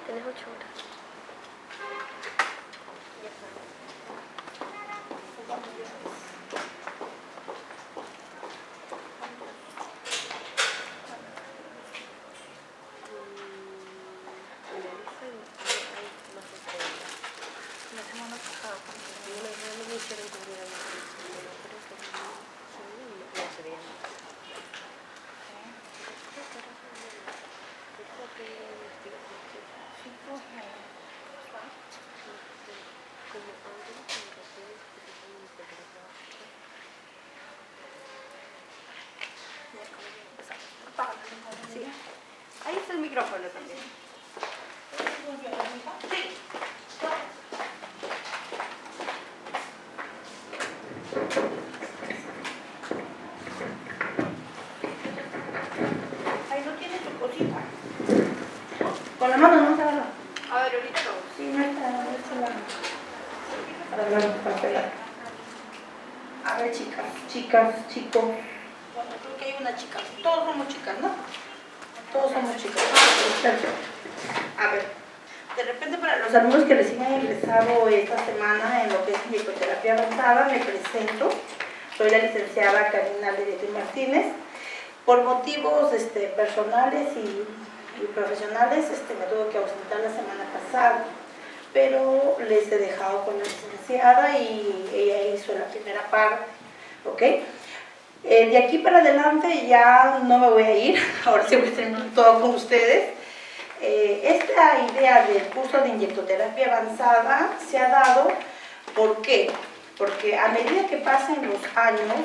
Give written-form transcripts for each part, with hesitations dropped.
Tienes 8 horas. Ya está. La semana pasada, no me hicieron cubrir ahí. No se veía más. Sí. Ahí está el micrófono también. Sí. Ahí no tiene tu cosita. Con la mano no se agarra. A ver, ahorita no. Sí, no está la. Para pegar. A ver, chicos. Bueno, creo que hay una chica. Todos somos chicas, ¿no? Todos somos chicas. Perfecto. A ver, de repente para los alumnos que recién han ingresado esta semana en lo que es inyectoterapia avanzada, me presento. Soy la licenciada Karina Ledesma Martínez. Por motivos personales y profesionales, me tuve que ausentar la semana pasada, pero les he dejado con la licenciada y ella hizo la primera parte, ¿ok? De aquí para adelante ya no me voy a ir, ahora sí voy a tener todo con ustedes. Esta idea del curso de inyectoterapia avanzada se ha dado, ¿por qué? Porque a medida que pasen los años,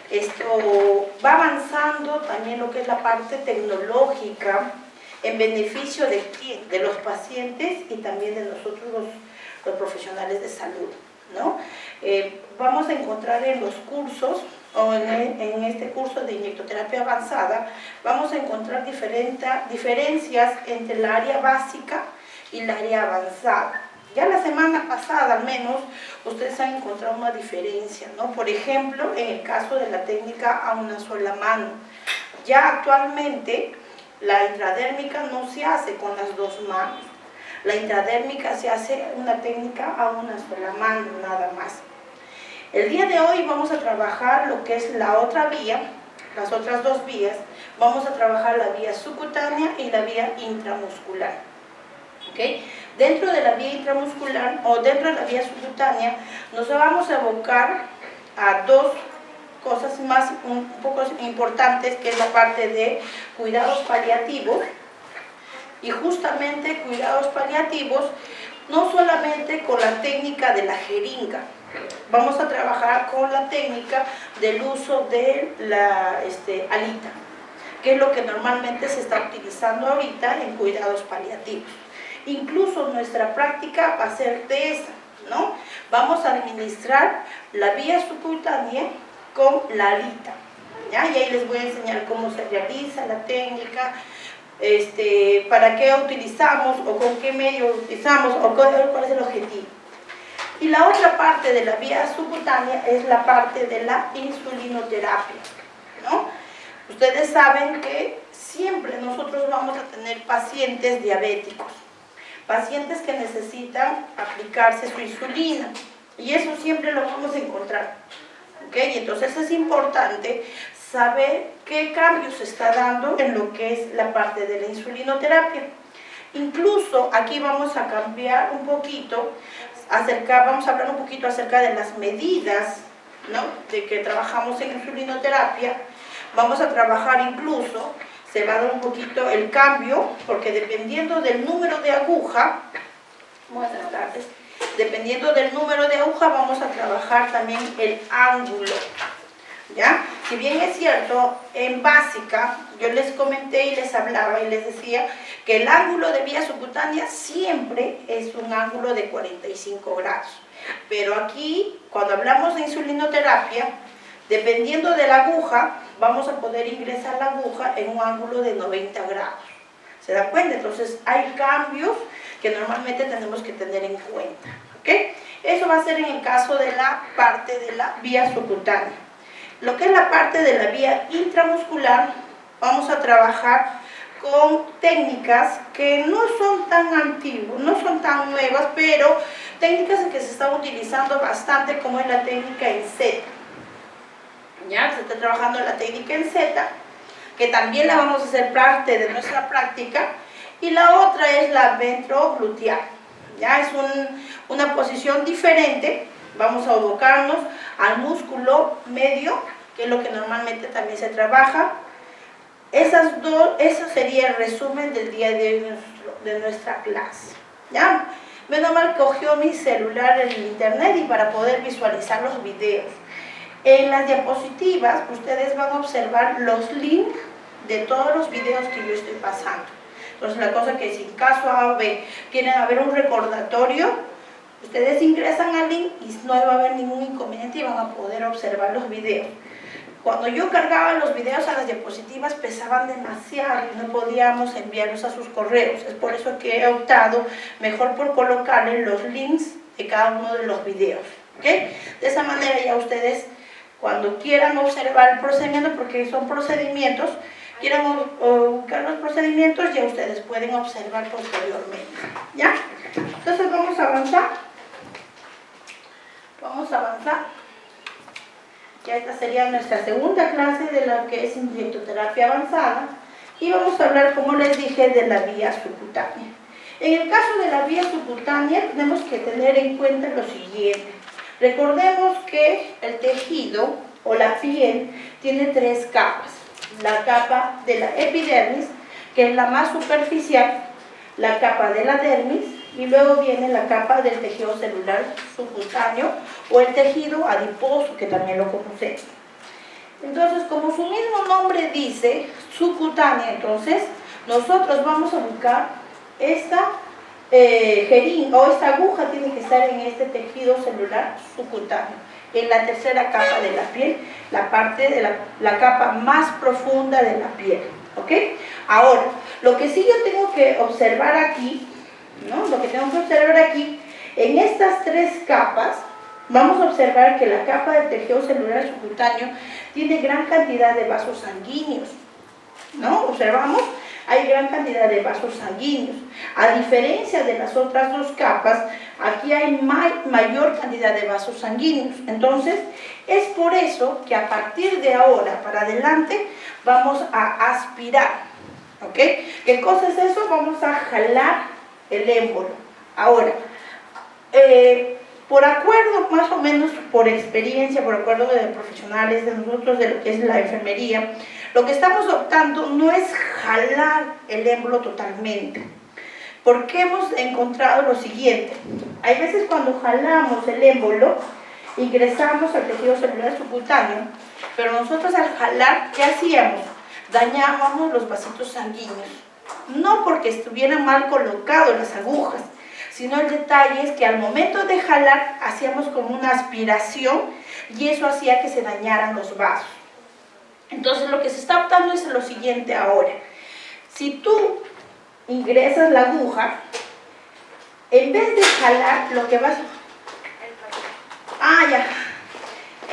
esto va avanzando también lo que es la parte tecnológica en beneficio de quién, de los pacientes y también de nosotros los profesionales de salud, ¿no? Vamos a encontrar en los cursos o en este curso de inyectoterapia avanzada, vamos a encontrar diferencias entre el área básica y el área avanzada. Ya la semana pasada, al menos, ustedes han encontrado una diferencia, ¿no? Por ejemplo, en el caso de la técnica a una sola mano. Ya actualmente, la intradérmica no se hace con las dos manos. La intradérmica se hace una técnica a una sola mano, nada más. El día de hoy vamos a trabajar lo que es la otra vía, las otras dos vías. Vamos a trabajar la vía subcutánea y la vía intramuscular. ¿Okay? Dentro de la vía intramuscular o dentro de la vía subcutánea nos vamos a abocar a dos cosas más un poco importantes, que es la parte de cuidados paliativos. Y justamente cuidados paliativos no solamente con la técnica de la jeringa, vamos a trabajar con la técnica del uso de la alita, que es lo que normalmente se está utilizando ahorita en cuidados paliativos. Incluso nuestra práctica va a ser de esa, ¿no? Vamos a administrar la vía subcutánea con la alita, ¿ya? Y ahí les voy a enseñar cómo se realiza la técnica, para qué utilizamos o con qué medio utilizamos o cuál es el objetivo. Y la otra parte de la vía subcutánea es la parte de la insulinoterapia, ¿no? Ustedes saben que siempre nosotros vamos a tener pacientes diabéticos, pacientes que necesitan aplicarse su insulina, y eso siempre lo vamos a encontrar, ¿ok? Entonces es importante saber qué cambio se está dando en lo que es la parte de la insulinoterapia. Incluso aquí vamos a cambiar un poquito, vamos a hablar un poquito acerca de las medidas, ¿no?, de que trabajamos en insulinoterapia. Vamos a trabajar incluso, se va a dar un poquito el cambio, porque dependiendo del número de aguja, buenas tardes, dependiendo del número de aguja vamos a trabajar también el ángulo, ¿ya? Si bien es cierto, en básica yo les comenté y les hablaba y les decía que el ángulo de vía subcutánea siempre es un ángulo de 45 grados, pero aquí cuando hablamos de insulinoterapia, dependiendo de la aguja, vamos a poder ingresar la aguja en un ángulo de 90 grados. ¿Se dan cuenta? Entonces hay cambios que normalmente tenemos que tener en cuenta, ¿ok? Eso va a ser en el caso de la parte de la vía subcutánea. Lo que es la parte de la vía intramuscular, vamos a trabajar con técnicas que no son tan antiguas, no son tan nuevas, pero técnicas que se están utilizando bastante, como es la técnica en Z. Ya se está trabajando la técnica en Z, que también la vamos a hacer parte de nuestra práctica, y la otra es la ventrogluteal. Ya es una posición diferente. Vamos a abocarnos al músculo medio, que es lo que normalmente también se trabaja. Eso sería el resumen del día de hoy de nuestra clase. ¿Ya? Menos mal cogió mi celular en internet y para poder visualizar los videos. En las diapositivas ustedes van a observar los links de todos los videos que yo estoy pasando. Entonces la cosa que si en caso A o B quieren haber un recordatorio, ustedes ingresan al link y no va a haber ningún inconveniente y van a poder observar los videos. Cuando yo cargaba los videos a las diapositivas pesaban demasiado y no podíamos enviarlos a sus correos. Es por eso que he optado mejor por colocarles los links de cada uno de los videos. ¿Okay? De esa manera ya ustedes, cuando quieran observar el procedimiento, porque son procedimientos, quieran buscar los procedimientos, ya ustedes pueden observar posteriormente. ¿Ya? Entonces vamos a avanzar. Vamos a avanzar. Ya esta sería nuestra segunda clase de lo que es inyectoterapia avanzada y vamos a hablar, como les dije, de la vía subcutánea. En el caso de la vía subcutánea tenemos que tener en cuenta lo siguiente. Recordemos que el tejido o la piel tiene tres capas. La capa de la epidermis, que es la más superficial, la capa de la dermis y luego viene la capa del tejido celular subcutáneo o el tejido adiposo, que también lo conocemos. Entonces, como su mismo nombre dice, subcutánea, entonces nosotros vamos a buscar esta jeringa o esta aguja tiene que estar en este tejido celular subcutáneo, en la tercera capa de la piel, la parte de la capa más profunda de la piel. ¿Ok? Ahora, lo que sí yo tengo que observar aquí, ¿no? Lo que tengo que observar aquí, en estas tres capas, vamos a observar que la capa del tejido celular subcutáneo tiene gran cantidad de vasos sanguíneos, ¿no? Observamos, hay gran cantidad de vasos sanguíneos. A diferencia de las otras dos capas, aquí hay mayor cantidad de vasos sanguíneos. Entonces, es por eso que a partir de ahora para adelante vamos a aspirar. ¿Ok? ¿Qué cosa es eso? Vamos a jalar el émbolo. Ahora, por acuerdo, más o menos por experiencia, por acuerdo de profesionales de nosotros, de lo que es la enfermería, lo que estamos optando no es jalar el émbolo totalmente, porque hemos encontrado lo siguiente. Hay veces cuando jalamos el émbolo, ingresamos al tejido celular subcutáneo, pero nosotros al jalar, ¿qué hacíamos? Dañábamos los vasitos sanguíneos, no porque estuvieran mal colocados las agujas, sino el detalle es que al momento de jalar hacíamos como una aspiración y eso hacía que se dañaran los vasos. Entonces lo que se está optando es lo siguiente ahora. Si tú ingresas la aguja, en vez de jalar, lo que vas a...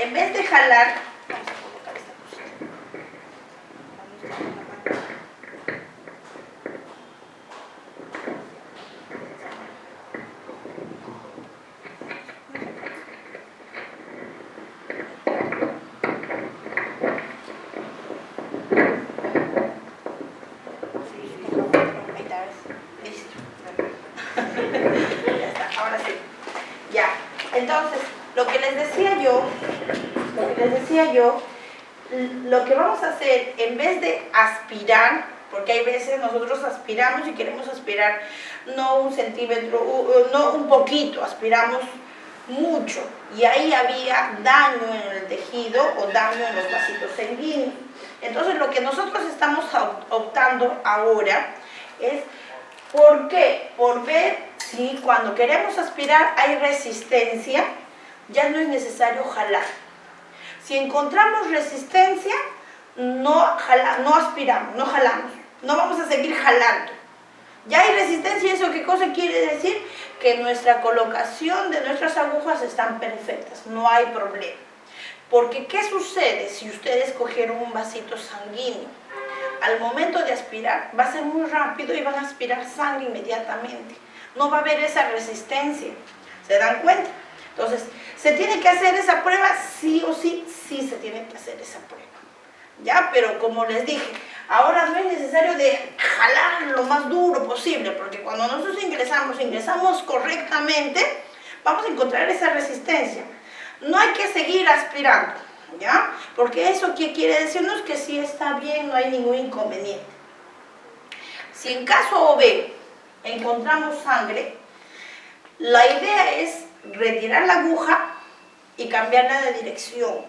En vez de jalar, vamos a colocar esta cosita. Vamos a poner la mano. Entonces, lo que les decía yo, lo que vamos a hacer, en vez de aspirar, porque hay veces nosotros aspiramos y queremos aspirar no un centímetro, no un poquito, aspiramos mucho, y ahí había daño en el tejido o daño en los vasitos sanguíneos. Entonces, lo que nosotros estamos optando ahora es, ¿por qué? Por ver si cuando queremos aspirar hay resistencia, ya no es necesario jalar. Si encontramos resistencia, no aspiramos, no jalamos, no vamos a seguir jalando. Ya hay resistencia, ¿eso qué cosa quiere decir? Que nuestra colocación de nuestras agujas están perfectas, no hay problema. Porque, ¿qué sucede si ustedes cogieron un vasito sanguíneo? al momento de aspirar va a ser muy rápido y van a aspirar sangre inmediatamente. No va a haber esa resistencia. ¿Se dan cuenta? Entonces, ¿se tiene que hacer esa prueba? Sí o sí, sí se tiene que hacer esa prueba. ¿Ya? Pero como les dije, ahora no es necesario de jalar lo más duro posible, porque cuando nosotros ingresamos correctamente, vamos a encontrar esa resistencia. No hay que seguir aspirando, ¿ya? Porque eso ¿qué quiere decirnos? Que sí está bien, no hay ningún inconveniente. Si en caso OB encontramos sangre, la idea es retirar la aguja y cambiarla de dirección.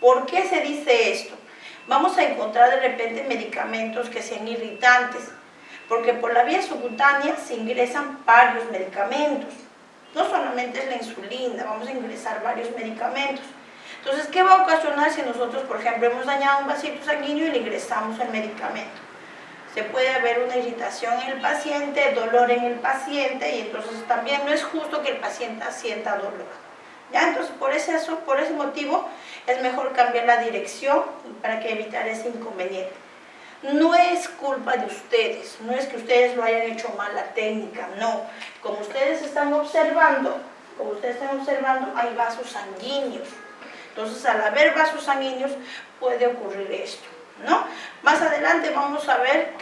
¿Por qué se dice esto? Vamos a encontrar de repente medicamentos que sean irritantes, porque por la vía subcutánea se ingresan varios medicamentos. No solamente es la insulina, vamos a ingresar varios medicamentos. Entonces, ¿qué va a ocasionar si nosotros, por ejemplo, hemos dañado un vasito sanguíneo y le ingresamos el medicamento? Se puede haber una irritación en el paciente, dolor en el paciente, y entonces también no es justo que el paciente sienta dolor. ¿Ya? Entonces, por ese motivo, es mejor cambiar la dirección para que evitar ese inconveniente. No es culpa de ustedes, no es que ustedes lo hayan hecho mal la técnica, no. Como ustedes están observando, hay vasos sanguíneos. Entonces, al haber vasos sanguíneos, puede ocurrir esto, ¿no? Más adelante vamos a ver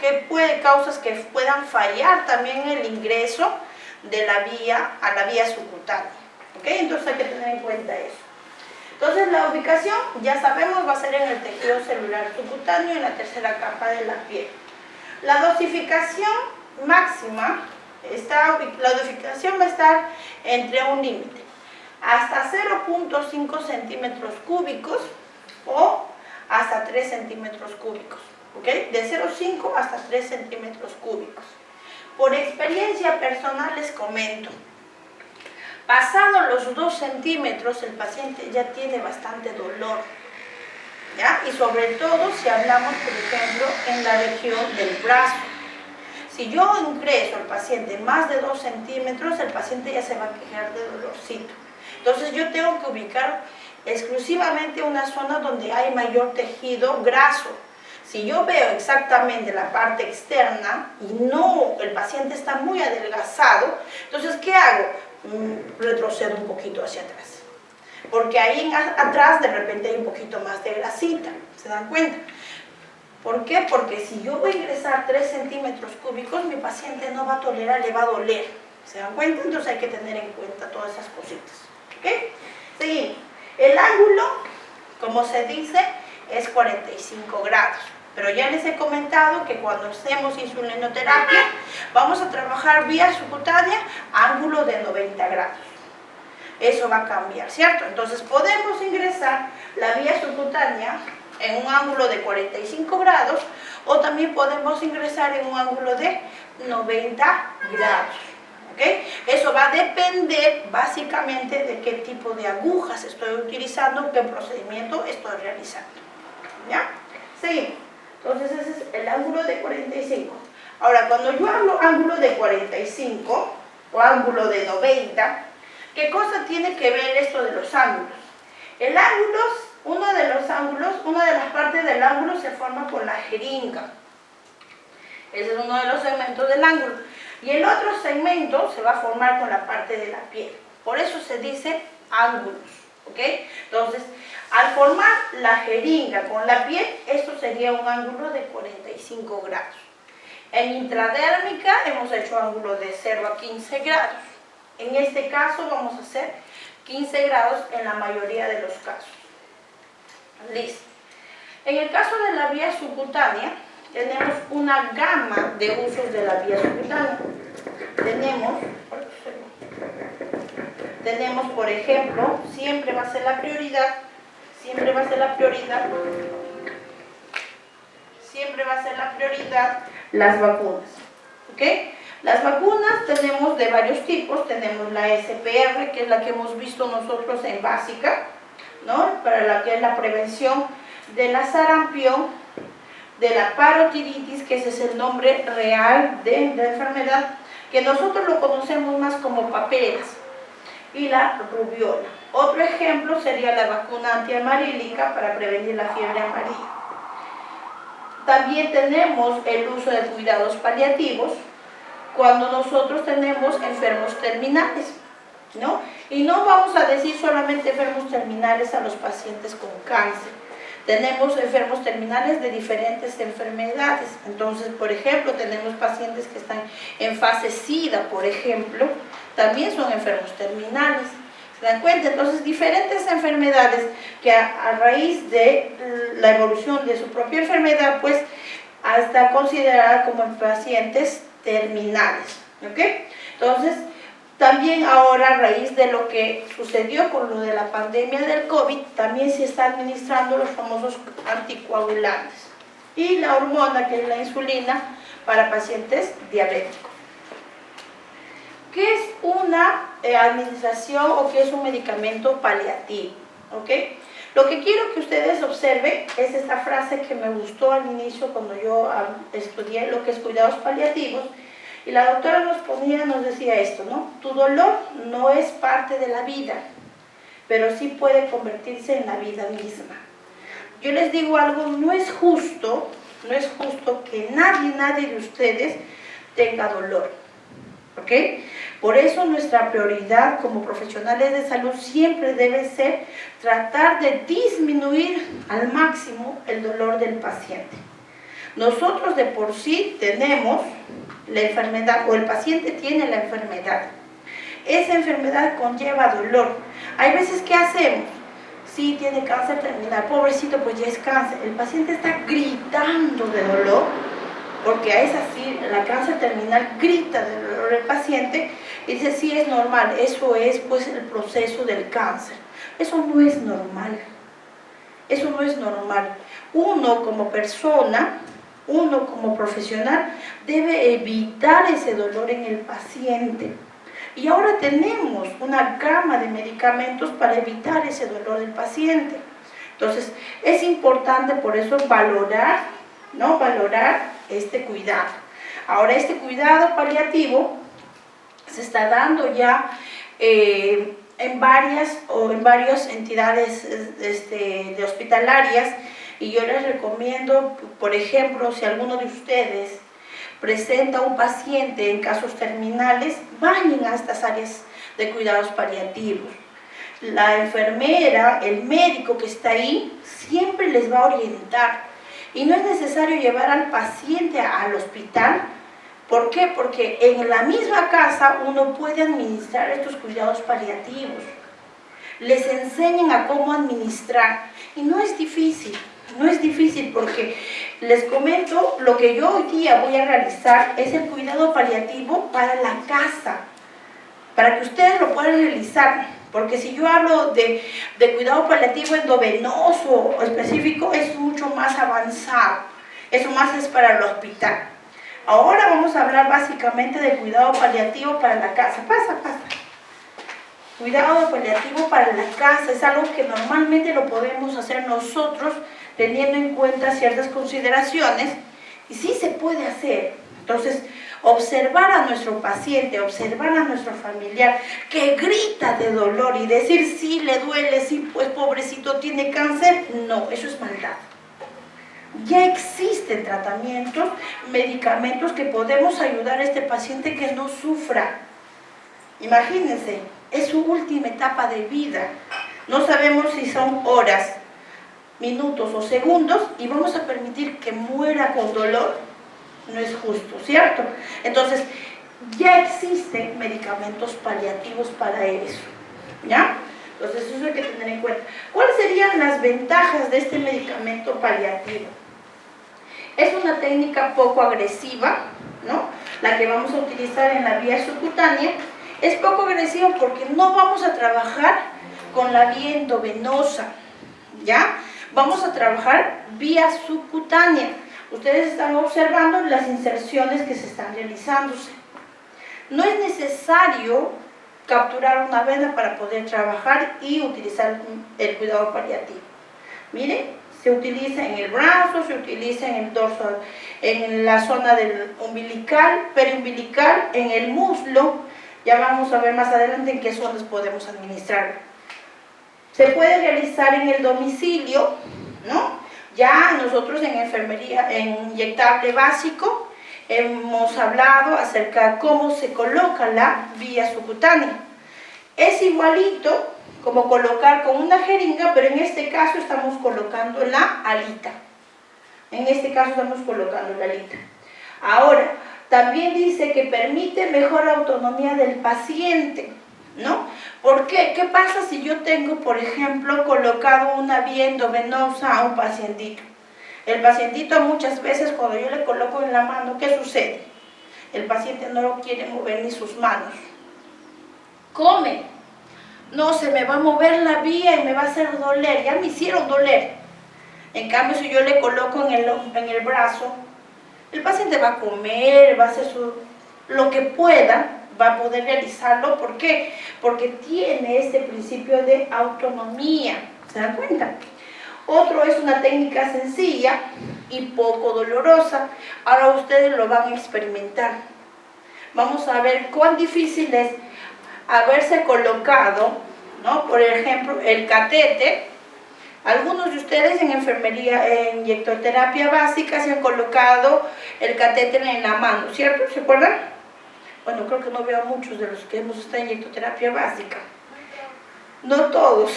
causas que puedan fallar también el ingreso de la vía a la vía subcutánea. ¿Ok? Entonces hay que tener en cuenta eso. Entonces la ubicación, ya sabemos, va a ser en el tejido celular subcutáneo, en la tercera capa de la piel. La dosificación máxima, la dosificación va a estar entre un límite, hasta 0.5 centímetros cúbicos o hasta 3 centímetros cúbicos. ¿Ok? De 0.5 hasta 3 centímetros cúbicos. Por experiencia personal les comento, pasado los 2 centímetros, el paciente ya tiene bastante dolor, ¿ya? Y sobre todo si hablamos, por ejemplo, en la región del brazo. Si yo ingreso al paciente más de 2 centímetros, el paciente ya se va a quejar de dolorcito. Entonces yo tengo que ubicar exclusivamente una zona donde hay mayor tejido graso. Si yo veo exactamente la parte externa y no, el paciente está muy adelgazado, entonces ¿qué hago? Retrocedo un poquito hacia atrás, porque ahí atrás de repente hay un poquito más de grasita, ¿se dan cuenta? ¿Por qué? Porque si yo voy a ingresar 3 centímetros cúbicos, mi paciente no va a tolerar, le va a doler, ¿se dan cuenta? Entonces hay que tener en cuenta todas esas cositas, ¿ok? Seguimos. El ángulo, como se dice, es 45 grados. Pero ya les he comentado que cuando hacemos insulinoterapia, vamos a trabajar vía subcutánea, ángulo de 90 grados. Eso va a cambiar, ¿cierto? Entonces podemos ingresar la vía subcutánea en un ángulo de 45 grados o también podemos ingresar en un ángulo de 90 grados. ¿Ok? Eso va a depender básicamente de qué tipo de agujas estoy utilizando, qué procedimiento estoy realizando. ¿Ya? Seguimos. Entonces ese es el ángulo de 45. Ahora, cuando yo hablo ángulo de 45 o ángulo de 90, ¿qué cosa tiene que ver esto de los ángulos? El ángulo, una de las partes del ángulo se forma con la jeringa. Ese es uno de los segmentos del ángulo. Y el otro segmento se va a formar con la parte de la piel. Por eso se dice ángulos. ¿Ok? Entonces, al formar la jeringa con la piel, esto sería un ángulo de 45 grados. En intradérmica hemos hecho ángulo de 0 a 15 grados. En este caso vamos a hacer 15 grados en la mayoría de los casos. Listo. En el caso de la vía subcutánea, tenemos una gama de usos de la vía subcutánea. Tenemos, por ejemplo, siempre va a ser la prioridad las vacunas. ¿Ok? Las vacunas tenemos de varios tipos. Tenemos la SPR, que es la que hemos visto nosotros en básica, ¿no? Para la que es la prevención de la sarampión, de la parotiditis, que ese es el nombre real de la enfermedad, que nosotros lo conocemos más como paperas, y la rubiola. Otro ejemplo sería la vacuna antiamarílica para prevenir la fiebre amarilla. También tenemos el uso de cuidados paliativos cuando nosotros tenemos enfermos terminales, ¿no? Y no vamos a decir solamente enfermos terminales a los pacientes con cáncer. Tenemos enfermos terminales de diferentes enfermedades. Entonces, por ejemplo, tenemos pacientes que están en fase SIDA, por ejemplo, también son enfermos terminales. ¿Se dan cuenta? Entonces, diferentes enfermedades que a raíz de la evolución de su propia enfermedad, pues, está considerada como pacientes terminales. ¿Ok? Entonces, también ahora, a raíz de lo que sucedió con lo de la pandemia del COVID, también se está administrando los famosos anticoagulantes y la hormona, que es la insulina, para pacientes diabéticos. ¿Qué es una administración o qué es un medicamento paliativo? ¿Ok? Lo que quiero que ustedes observen es esta frase que me gustó al inicio cuando yo estudié lo que es cuidados paliativos. Y la doctora nos decía esto, ¿no? Tu dolor no es parte de la vida, pero sí puede convertirse en la vida misma. Yo les digo algo, no es justo que nadie de ustedes tenga dolor, ¿ok? Por eso nuestra prioridad como profesionales de salud siempre debe ser tratar de disminuir al máximo el dolor del paciente. Nosotros de por sí tenemos la enfermedad, o el paciente tiene la enfermedad. Esa enfermedad conlleva dolor. Hay veces, ¿qué hacemos? Sí, tiene cáncer terminal, pobrecito, pues ya es cáncer. El paciente está gritando de dolor, porque a esa sí, la cáncer terminal grita de dolor el paciente, y dice, sí, es normal, eso es pues el proceso del cáncer. Eso no es normal. Eso no es normal. Uno como persona, uno como profesional debe evitar ese dolor en el paciente. Y ahora tenemos una gama de medicamentos para evitar ese dolor del paciente. Entonces, es importante por eso valorar, ¿no? Valorar este cuidado. Ahora, este cuidado paliativo se está dando ya en varias entidades de hospitalarias. Y yo les recomiendo, por ejemplo, si alguno de ustedes presenta un paciente en casos terminales, vayan a estas áreas de cuidados paliativos. La enfermera, el médico que está ahí, siempre les va a orientar. Y no es necesario llevar al paciente al hospital. ¿Por qué? Porque en la misma casa uno puede administrar estos cuidados paliativos. Les enseñan a cómo administrar. Y no es difícil. No es difícil porque les comento, lo que yo hoy día voy a realizar es el cuidado paliativo para la casa, para que ustedes lo puedan realizar, porque si yo hablo de cuidado paliativo endovenoso o específico, es mucho más avanzado, eso más es para el hospital. Ahora vamos a hablar básicamente de cuidado paliativo para la casa. Pasa. Cuidado paliativo para la casa es algo que normalmente lo podemos hacer nosotros teniendo en cuenta ciertas consideraciones, y sí se puede hacer. Entonces, observar a nuestro paciente, observar a nuestro familiar que grita de dolor y decir, sí, le duele, sí, pues pobrecito tiene cáncer, no, eso es maldad. Ya existen tratamientos, medicamentos que podemos ayudar a este paciente que no sufra. Imagínense, es su última etapa de vida. No sabemos si son horas, minutos o segundos, y vamos a permitir que muera con dolor. No es justo, ¿cierto? Entonces, ya existen medicamentos paliativos para eso, ¿ya? Entonces, eso hay que tener en cuenta. ¿Cuáles serían las ventajas de este medicamento paliativo? Es una técnica poco agresiva, ¿no? La que vamos a utilizar en la vía subcutánea. Es poco agresiva porque no vamos a trabajar con la vía endovenosa, ¿ya? Vamos a trabajar vía subcutánea. Ustedes están observando las inserciones que se están realizándose. No es necesario capturar una vena para poder trabajar y utilizar el cuidado paliativo. Miren, se utiliza en el brazo, se utiliza en el dorso, en la zona del umbilical, periumbilical, en el muslo. Ya vamos a ver más adelante en qué zonas podemos administrar. Se puede realizar en el domicilio, ¿no? Ya nosotros en enfermería, en inyectable básico, hemos hablado acerca de cómo se coloca la vía subcutánea. Es igualito como colocar con una jeringa, pero en este caso estamos colocando la alita. En este caso estamos colocando la alita. Ahora, también dice que permite mejor autonomía del paciente, ¿no? ¿Por qué? ¿Qué pasa si yo tengo, por ejemplo, colocado una vía endovenosa a un pacientito? El pacientito muchas veces cuando yo le coloco en la mano, ¿qué sucede? El paciente no quiere mover ni sus manos. Come. No, se me va a mover la vía y me va a hacer doler. Ya me hicieron doler. En cambio, si yo le coloco en el brazo, el paciente va a comer, va a hacer lo que pueda, va a poder realizarlo. ¿Por qué? Porque tiene este principio de autonomía. ¿Se dan cuenta? Otro es una técnica sencilla y poco dolorosa. Ahora ustedes lo van a experimentar. Vamos a ver cuán difícil es haberse colocado, ¿no? Por ejemplo, el catéter. Algunos de ustedes en enfermería, en inyectoterapia básica, se han colocado el catéter en la mano, ¿cierto? ¿Se acuerdan? Bueno, creo que no veo a muchos de los que hemos estado en inyectoterapia básica. No todos,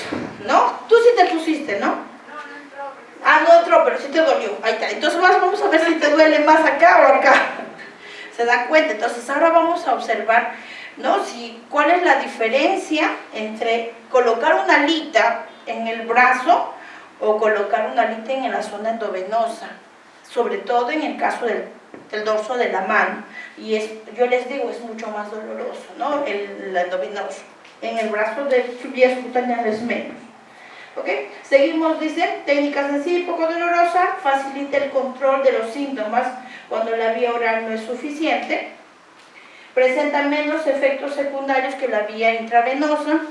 ¿no? Tú sí te pusiste, ¿no? Ah, no entró, pero sí te dolió. Ahí está. Entonces vamos a ver si te duele más acá o acá. ¿Se dan cuenta? Entonces ahora vamos a observar, ¿no? ¿Cuál es la diferencia entre colocar una alita en el brazo o colocar una alita en la zona endovenosa? Sobre todo en el caso del dorso de la mano. Y yo les digo, es mucho más doloroso, ¿no? El endovenoso. En el brazo de su vía subcutánea es menos. ¿Ok? Seguimos, dice, técnica sencilla y poco dolorosa, facilita el control de los síntomas cuando la vía oral no es suficiente, presenta menos efectos secundarios que la vía intravenosa,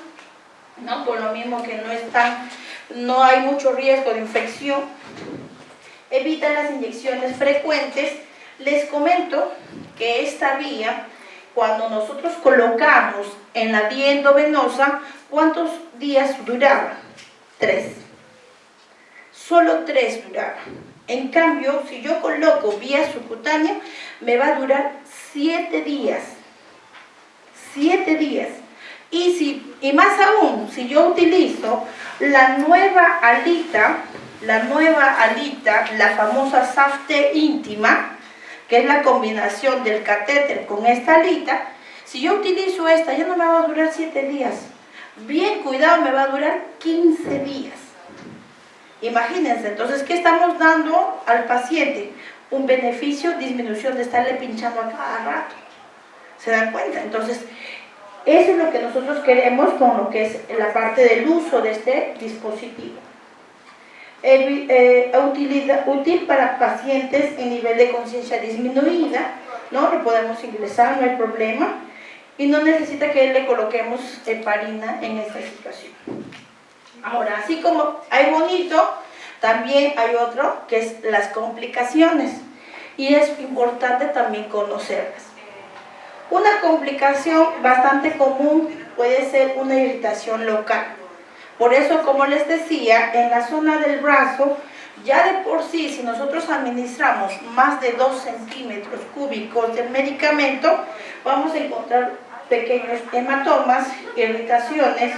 ¿no? Por lo mismo que no hay mucho riesgo de infección, evita las inyecciones frecuentes. Les comento que esta vía, cuando nosotros colocamos en la vía endovenosa, ¿cuántos días duraba? 3. Solo 3 duraba. En cambio, si yo coloco vía subcutánea, me va a durar 7 días. 7 días. Y más aún, si yo utilizo la nueva alita, la famosa SAFTE íntima, que es la combinación del catéter con esta alita, si yo utilizo esta, ya no me va a durar 7 días. Bien cuidado, me va a durar 15 días. Imagínense, entonces, ¿qué estamos dando al paciente? Un beneficio, disminución de estarle pinchando a cada rato. ¿Se dan cuenta? Entonces, eso es lo que nosotros queremos con lo que es la parte del uso de este dispositivo. Útil para pacientes en nivel de conciencia disminuida, ¿no? Lo podemos ingresar, no hay problema. Y no necesita que le coloquemos heparina en esta situación. Ahora, así como hay bonito, también hay otro que es las complicaciones. Y es importante también conocerlas. Una complicación bastante común puede ser una irritación local. Por eso, como les decía, en la zona del brazo, ya de por sí, si nosotros administramos más de 2 centímetros cúbicos del medicamento, vamos a encontrar pequeños hematomas, irritaciones,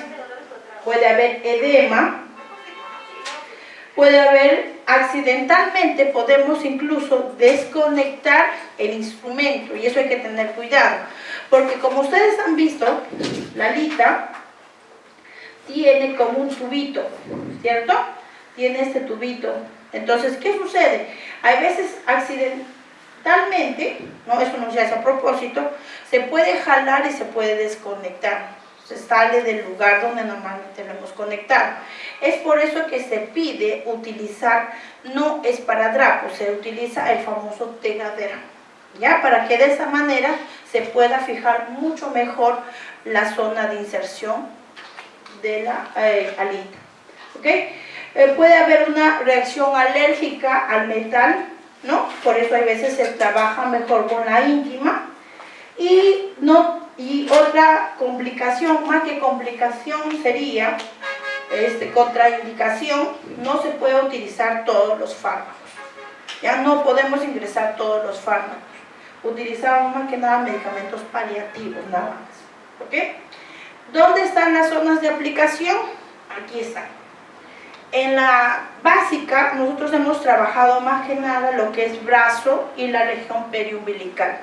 puede haber edema, puede haber, accidentalmente podemos incluso desconectar el instrumento, y eso hay que tener cuidado, porque como ustedes han visto, la alita tiene como un tubito, ¿cierto? Tiene este tubito. Entonces, ¿qué sucede? Hay veces accidentalmente, no, eso no se hace a propósito, se puede jalar y se puede desconectar. Se sale del lugar donde normalmente lo hemos conectado. Es por eso que se pide utilizar, no esparadrapo, se utiliza el famoso tegadero, ¿ya? Para que de esa manera se pueda fijar mucho mejor la zona de inserción de la alita. ¿Okay? Puede haber una reacción alérgica al metal, ¿no? Por eso hay veces se trabaja mejor con la íntima. Y otra complicación, más que complicación, sería contraindicación, no se puede utilizar todos los fármacos. Ya no podemos ingresar todos los fármacos. Utilizamos más que nada medicamentos paliativos, nada más. ¿Ok? ¿Dónde están las zonas de aplicación? Aquí están. En la básica, nosotros hemos trabajado más que nada lo que es brazo y la región periumbilical.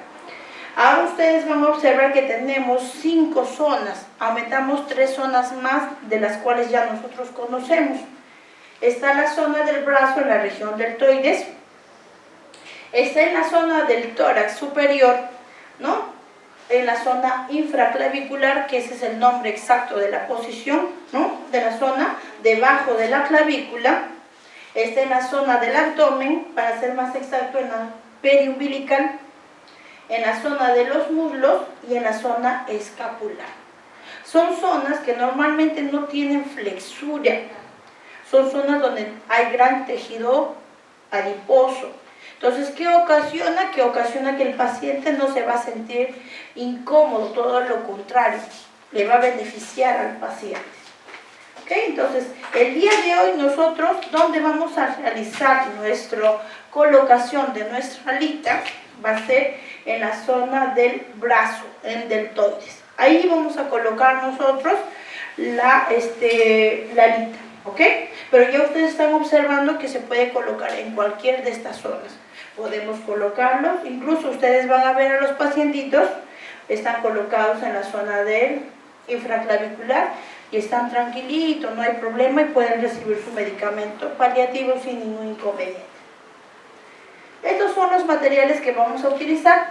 Ahora ustedes van a observar que tenemos 5 zonas, aumentamos 3 zonas más de las cuales ya nosotros conocemos. Está la zona del brazo en la región deltoides, está en la zona del tórax superior, ¿no? En la zona infraclavicular, que ese es el nombre exacto de la posición, ¿no? De la zona debajo de la clavícula, está en la zona del abdomen, para ser más exacto en la periumbilical, en la zona de los muslos y en la zona escapular. Son zonas que normalmente no tienen flexura, son zonas donde hay gran tejido adiposo. Entonces, ¿qué ocasiona? Que ocasiona que el paciente no se va a sentir incómodo, todo lo contrario, le va a beneficiar al paciente. ¿Ok? Entonces, el día de hoy nosotros, ¿dónde vamos a realizar nuestra colocación de nuestra alita? Va a ser en la zona del brazo, en deltoides. Ahí vamos a colocar nosotros la alita, ¿ok? Pero ya ustedes están observando que se puede colocar en cualquier de estas zonas. Podemos colocarlos, incluso ustedes van a ver a los pacientitos, están colocados en la zona del infraclavicular y están tranquilitos, no hay problema y pueden recibir su medicamento paliativo sin ningún inconveniente. Estos son los materiales que vamos a utilizar,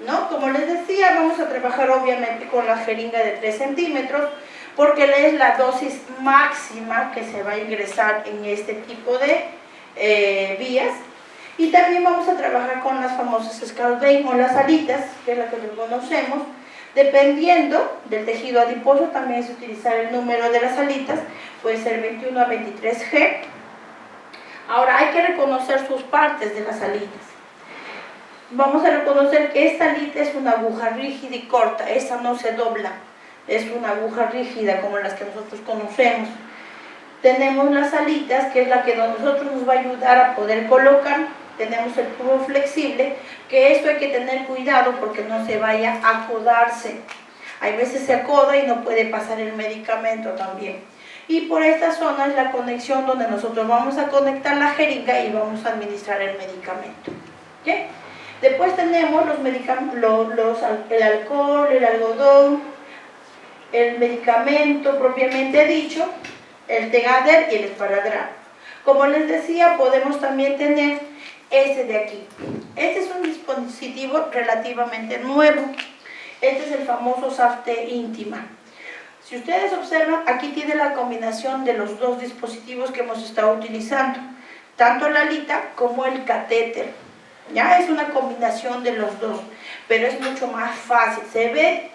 ¿no? Como les decía, vamos a trabajar obviamente con la jeringa de 3 centímetros, porque es la dosis máxima que se va a ingresar en este tipo de vías. Y también vamos a trabajar con las famosas Skull Vein o las alitas, que es la que conocemos. Dependiendo del tejido adiposo, también es utilizar el número de las alitas, puede ser 21 a 23G. Ahora hay que reconocer sus partes de las alitas. Vamos a reconocer que esta alita es una aguja rígida y corta, esta no se dobla, es una aguja rígida como las que nosotros conocemos. Tenemos las alitas, que es la que nosotros nos va a ayudar a poder colocar. Tenemos el tubo flexible, que esto hay que tener cuidado porque no se vaya a acodarse. Hay veces se acoda y no puede pasar el medicamento también. Y por esta zona es la conexión donde nosotros vamos a conectar la jeringa y vamos a administrar el medicamento. ¿Okay? Después tenemos los medicamentos, el alcohol, el algodón, el medicamento propiamente dicho, el Tegader y el esparadrap. Como les decía, podemos también tener este de aquí. Este es un dispositivo relativamente nuevo. Este es el famoso Safte Intima. Si ustedes observan, aquí tiene la combinación de los dos dispositivos que hemos estado utilizando, tanto la alita como el catéter. Ya es una combinación de los dos, pero es mucho más fácil. Se ve,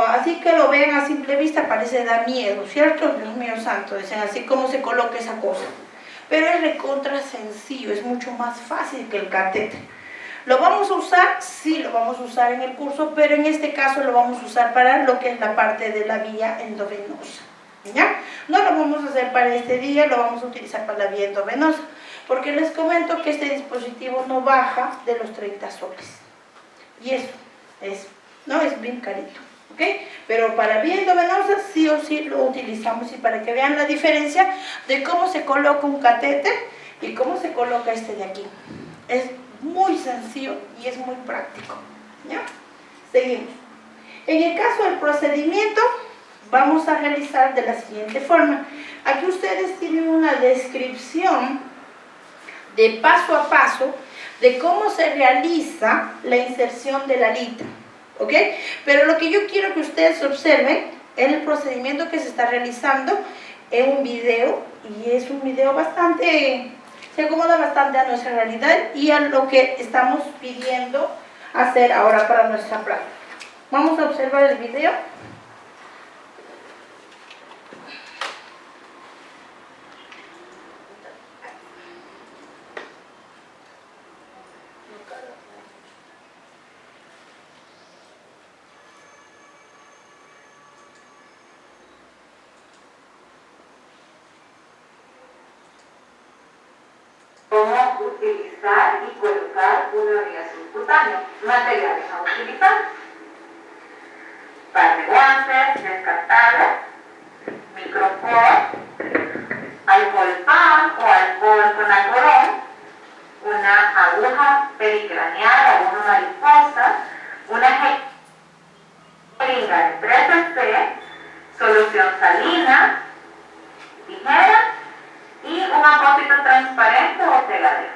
así que lo ven a simple vista, parece da miedo, ¿cierto? Dios mío santo, dicen así como se coloca esa cosa. Pero es recontra sencillo, es mucho más fácil que el catéter. ¿Lo vamos a usar? Sí, lo vamos a usar en el curso, pero en este caso lo vamos a usar para lo que es la parte de la vía endovenosa. ¿Ya? No lo vamos a hacer para este día, lo vamos a utilizar para la vía endovenosa, porque les comento que este dispositivo no baja de los 30 soles. Y eso es bien carito. ¿Ok? Pero para vía endovenosa sí o sí lo utilizamos, y para que vean la diferencia de cómo se coloca un catéter y cómo se coloca este de aquí. Es muy sencillo y es muy práctico. ¿Ya? Seguimos. En el caso del procedimiento, vamos a realizar de la siguiente forma. Aquí ustedes tienen una descripción de paso a paso de cómo se realiza la inserción de la alita. ¿Ok? Pero lo que yo quiero que ustedes observen es el procedimiento que se está realizando en un video, y es un video bastante, se acomoda bastante a nuestra realidad y a lo que estamos pidiendo hacer ahora para nuestra práctica. Vamos a observar el video. utilizar y colocar una vía subcutánea. Materiales a utilizar: par de guantes descartables, micropor, alcohol pan o alcohol con algodón, una aguja pericraneal, aguja mariposa, una jeringa de 3cc, solución salina, tijera y un apósito transparente o pegadera.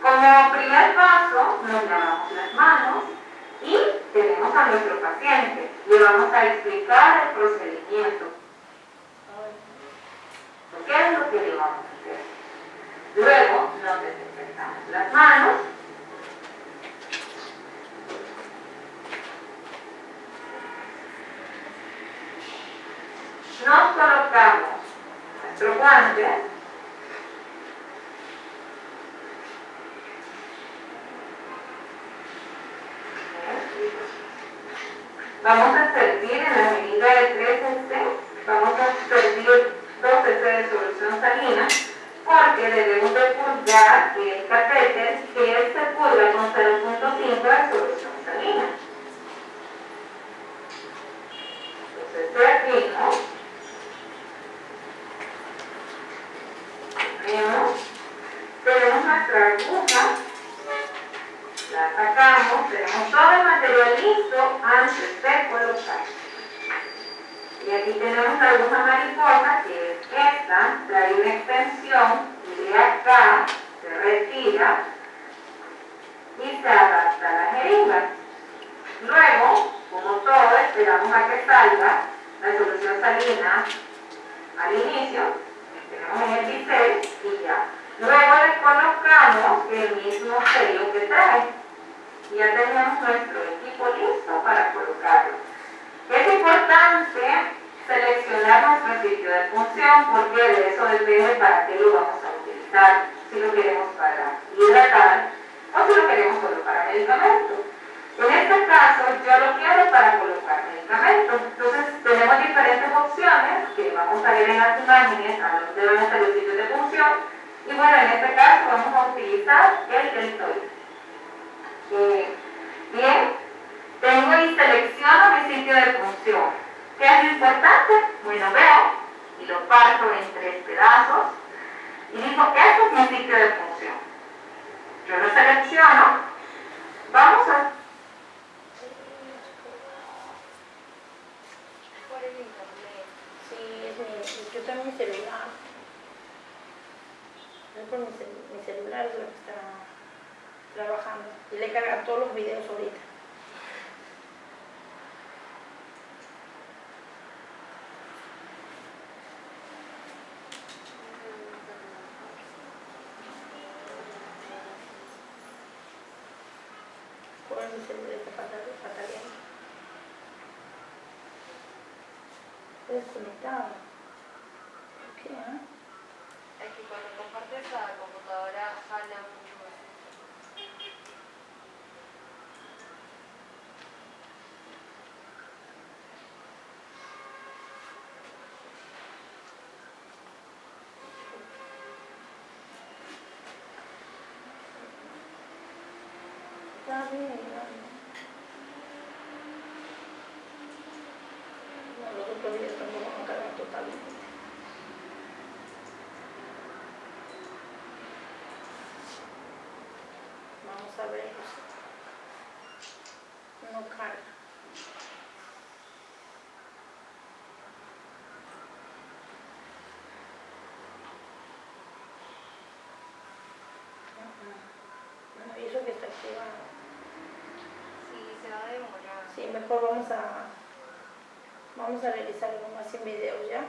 Como primer paso, nos lavamos las manos y tenemos a nuestro paciente. Le vamos a explicar el procedimiento. ¿Qué es lo que le vamos a hacer? Luego nos desinfectamos las manos. Nos colocamos nuestro guante. Vamos a servir en la medida de 3cc, vamos a servir 2cc de solución salina, porque debemos de purgar el catéter que se purga con 0.5 de solución salina. Entonces servimos, tenemos nuestra aguja, la sacamos, tenemos todo el material listo antes de colocar. Y aquí tenemos la aguja mariposa, que es esta, trae una extensión y de acá se retira y se adapta a la jeringa. Luego, como todo, esperamos a que salga la solución salina al inicio, tenemos en el bisel y ya. Luego le colocamos el mismo sello que trae. Y ya tenemos nuestro equipo listo para colocarlo. Es importante seleccionar nuestro sitio de función, porque de eso depende para qué lo vamos a utilizar, si lo queremos para hidratar o si lo queremos solo para medicamento. En este caso yo lo quiero para colocar medicamento, entonces tenemos diferentes opciones que vamos a ver en las imágenes a donde van a estar los sitios de función, y bueno, en este caso vamos a utilizar el deltoide. Bien, tengo y selecciono mi sitio de función. ¿Qué es lo importante? Bueno, veo y lo parto en 3 pedazos y digo, este es mi sitio de función. Yo lo selecciono. Vamos a... Por el internet. Sí, yo tengo mi celular. Yo por mi celular es lo que está trabajando. Y le carga todos los videos ahorita. Por mi celular está pataleando. Estoy desconectado. ¿Por qué? Es que cuando compartes la computadora jala mucho. Está bien, no, los otros días tampoco van a cargar totalmente. Vamos a ver. No carga. Bueno, y eso que está activado. Sí, se va a demorar. Sí, mejor vamos a realizar algo más en videos, ¿ya?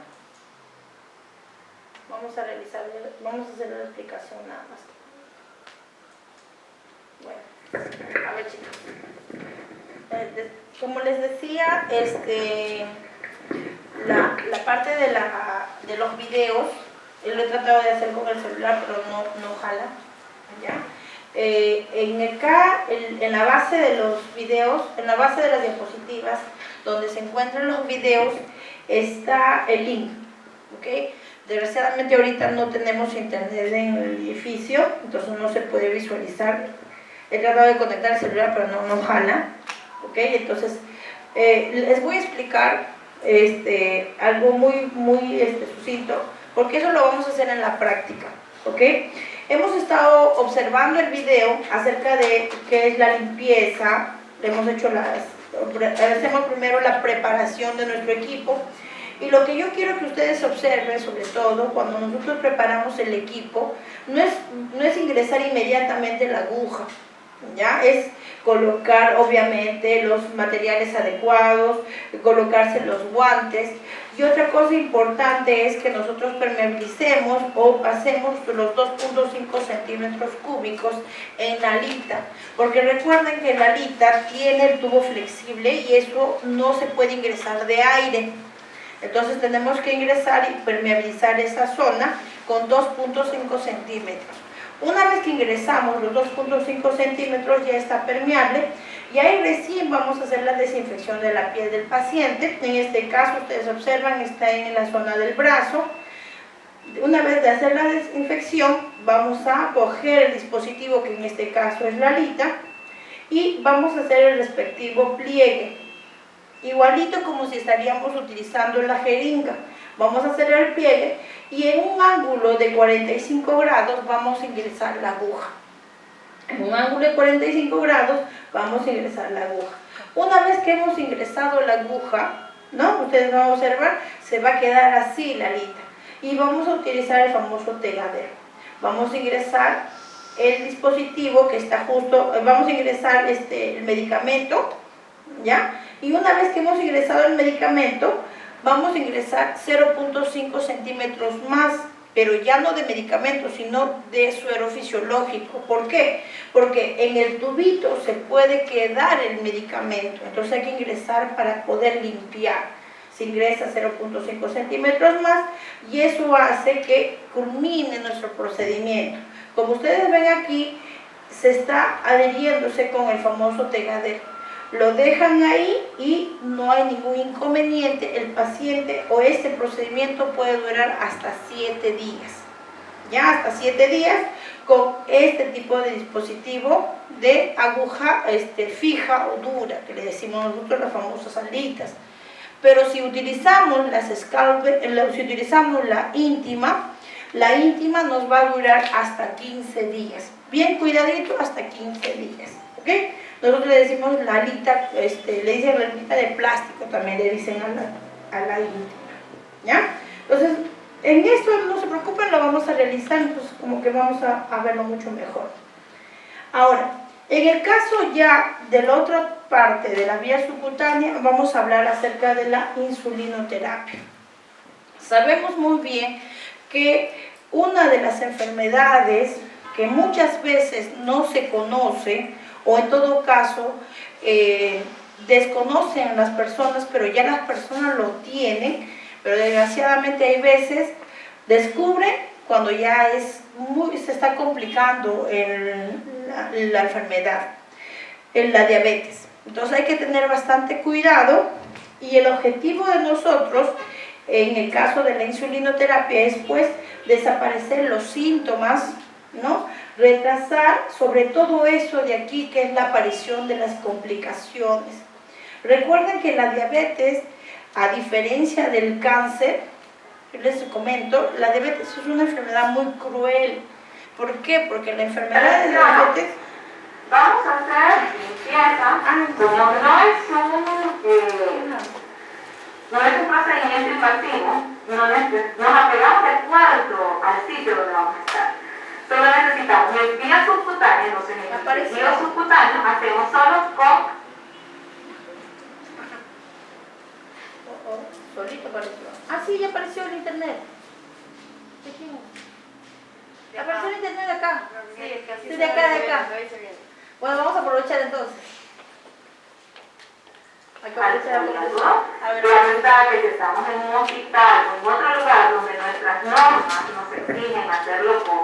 Vamos a hacer la explicación nada más. Bueno, a ver, chicos. Como les decía, la parte de los videos, yo lo he tratado de hacer con el celular, pero no jala, ¿ya? En la base de los videos, en la base de las diapositivas, donde se encuentran los videos, está el link, ¿ok? Desgraciadamente ahorita no tenemos internet en el edificio, entonces no se puede visualizar. He tratado de conectar el celular, pero no jala. ¿Ok? Entonces, les voy a explicar algo muy sucinto, porque eso lo vamos a hacer en la práctica. ¿Ok? Hemos estado observando el video acerca de qué es la limpieza. Hacemos primero la preparación de nuestro equipo. Y lo que yo quiero que ustedes observen, sobre todo cuando nosotros preparamos el equipo, no es ingresar inmediatamente la aguja, ¿ya? Es colocar obviamente los materiales adecuados, colocarse los guantes. Y otra cosa importante es que nosotros permeabilicemos o hacemos los 2.5 centímetros cúbicos en la alita, porque recuerden que la alita tiene el tubo flexible y eso no se puede ingresar de aire. Entonces tenemos que ingresar y permeabilizar esa zona con 2.5 centímetros. Una vez que ingresamos los 2.5 centímetros ya está permeable y ahí recién vamos a hacer la desinfección de la piel del paciente. En este caso, ustedes observan, está en la zona del brazo. Una vez de hacer la desinfección, vamos a coger el dispositivo, que en este caso es la alita, y vamos a hacer el respectivo pliegue. Igualito como si estaríamos utilizando la jeringa. Vamos a hacer el pliegue y en un ángulo de 45 grados vamos a ingresar la aguja. En un ángulo de 45 grados vamos a ingresar la aguja. Una vez que hemos ingresado la aguja, ¿no? Ustedes van a observar, se va a quedar así la alita. Y vamos a utilizar el famoso tegadero. Vamos a ingresar el dispositivo que está justo, vamos a ingresar el medicamento, ¿ya? Y una vez que hemos ingresado el medicamento, vamos a ingresar 0.5 centímetros más, pero ya no de medicamento, sino de suero fisiológico. ¿Por qué? Porque en el tubito se puede quedar el medicamento, entonces hay que ingresar para poder limpiar. Se ingresa 0.5 centímetros más y eso hace que culmine nuestro procedimiento. Como ustedes ven aquí, se está adhiriéndose con el famoso tegadero. Lo dejan ahí y no hay ningún inconveniente. El paciente o este procedimiento puede durar hasta 7 días. Ya hasta 7 días con este tipo de dispositivo de aguja fija o dura, que le decimos nosotros las famosas alitas. Pero si utilizamos si utilizamos la íntima nos va a durar hasta 15 días. Bien cuidadito, hasta 15 días. ¿Ok? Nosotros le decimos la alita, le dicen la alita de plástico, también le dicen a la íntima, ¿ya? Entonces, en esto no se preocupen, lo vamos a realizar, entonces como que vamos a verlo mucho mejor. Ahora, en el caso ya de la otra parte de la vía subcutánea, vamos a hablar acerca de la insulinoterapia. Sabemos muy bien que una de las enfermedades que muchas veces no se conoce, o en todo caso desconocen las personas, pero ya las personas lo tienen, pero desgraciadamente hay veces descubren cuando ya se está complicando la enfermedad, la diabetes. Entonces hay que tener bastante cuidado y el objetivo de nosotros en el caso de la insulinoterapia es pues desaparecer los síntomas, ¿no? Retrasar sobre todo eso de aquí que es la aparición de las complicaciones. Recuerden que la diabetes, a diferencia del cáncer, les comento, la diabetes es una enfermedad muy cruel. ¿Por qué? Porque la enfermedad de diabetes... Vamos a hacer limpieza, como no es un procedimiento invasivo, nos apegamos del cuarto al sitio donde vamos a estar. Solo necesitamos el vía subcutánea, entonces en el vía subcutáneo hacemos solo con... Solito apareció. Ah, sí, ya apareció el internet. ¿De quién? ¿Apareció el internet de acá? Sí, es que así Sí, de acá, de acá. se ve bien. Bueno, vamos a aprovechar entonces. Hay que aprovechar a ver. Claro está que si estamos en un hospital o en otro lugar donde nuestras normas nos exigen hacerlo con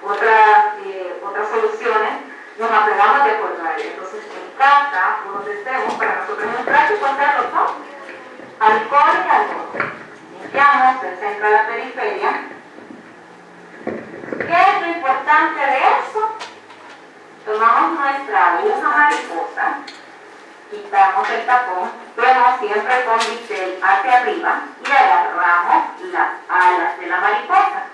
otras soluciones, nos apegamos de acuerdo a ello. Entonces, en casa o donde estemos, para nosotros es muy práctico hacerlo con alcohol y alcohol. Limpiamos el centro de la periferia del tapón, vemos siempre con bisel hacia arriba y agarramos las alas de la mariposa.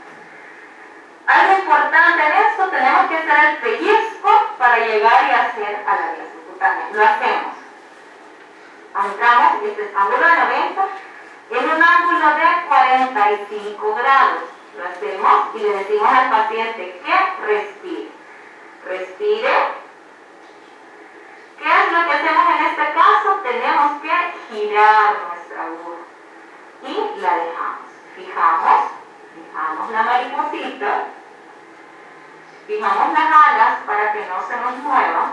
Algo importante en esto, tenemos que hacer el pellizco para llegar y hacer a la vía subcutánea. Lo hacemos. Anclamos este ángulo de 90 en un ángulo de 45 grados. Lo hacemos y le decimos al paciente que respire. Respire. ¿Qué es lo que hacemos en este caso? Tenemos que girar nuestra aguja y la dejamos. Fijamos la mariposita, fijamos las alas para que no se nos mueva.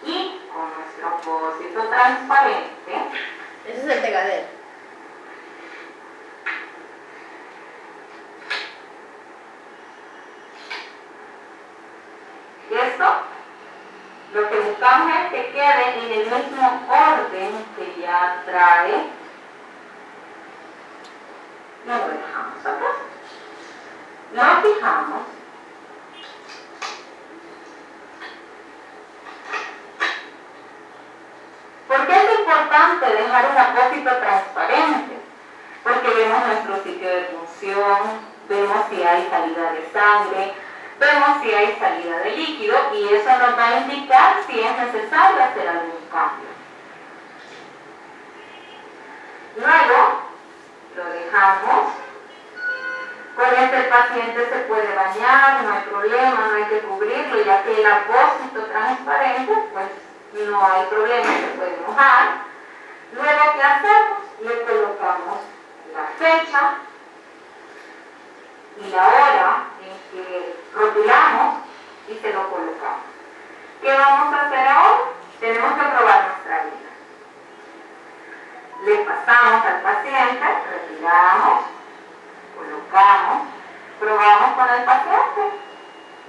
Y con nuestro apósito transparente, Ese es el tegadero. y esto lo que buscamos es que quede en el mismo orden que ya trae. No lo dejamos acá. Lo fijamos. ¿Por qué es importante dejar un apósito transparente? Porque vemos nuestro sitio de punción, vemos si hay salida de sangre, vemos si hay salida de líquido y eso nos va a indicar si es necesario hacer algún cambio. Luego lo dejamos. Con este el paciente se puede bañar, no hay problema, no hay que cubrirlo, ya que el apósito transparente, pues no hay problema, se puede mojar. Luego, ¿qué hacemos? Le colocamos la fecha y la hora en que rotulamos y se lo colocamos. ¿Qué vamos a hacer ahora? Tenemos que probar nuestra vida. Le pasamos al paciente, retiramos, colocamos, probamos con el paciente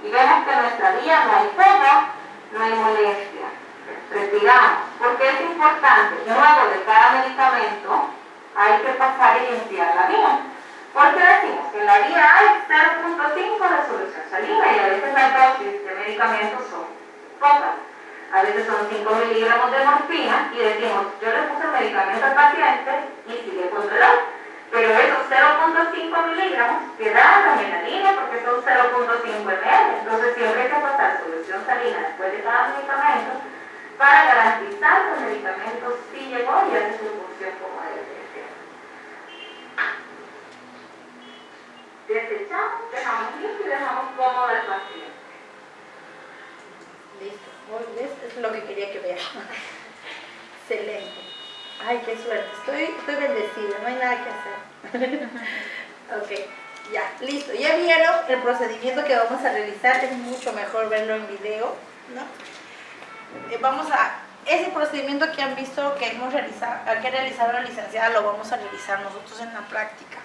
y vemos que en nuestra vía no hay fuego, no hay molestia. Retiramos, porque es importante, luego de cada medicamento hay que pasar y limpiar la vía. Porque decimos que en la vía hay 0.5 de solución salina y a veces las dosis de medicamentos son pocas. A veces son 5 miligramos de morfina y decimos, yo le puse el medicamento al paciente y sigue controlado. Pero esos 0.5 miligramos quedan la melanina porque son 0.5 ml. Entonces siempre hay que pasar solución salina después de cada medicamento para garantizar que el medicamento sí llegó y hace su función como debe ser. Desechamos, dejamos limpio y dejamos cómodo al paciente. Listo. ¿Ves? Eso es lo que quería que vean. Excelente. Ay, qué suerte. Estoy bendecida, no hay nada que hacer. Ok, ya, listo. Ya vieron el procedimiento que vamos a realizar. Es mucho mejor verlo en video, ¿no? Ese procedimiento que han visto que hemos realizado, que ha realizado la licenciada, lo vamos a realizar nosotros en la práctica.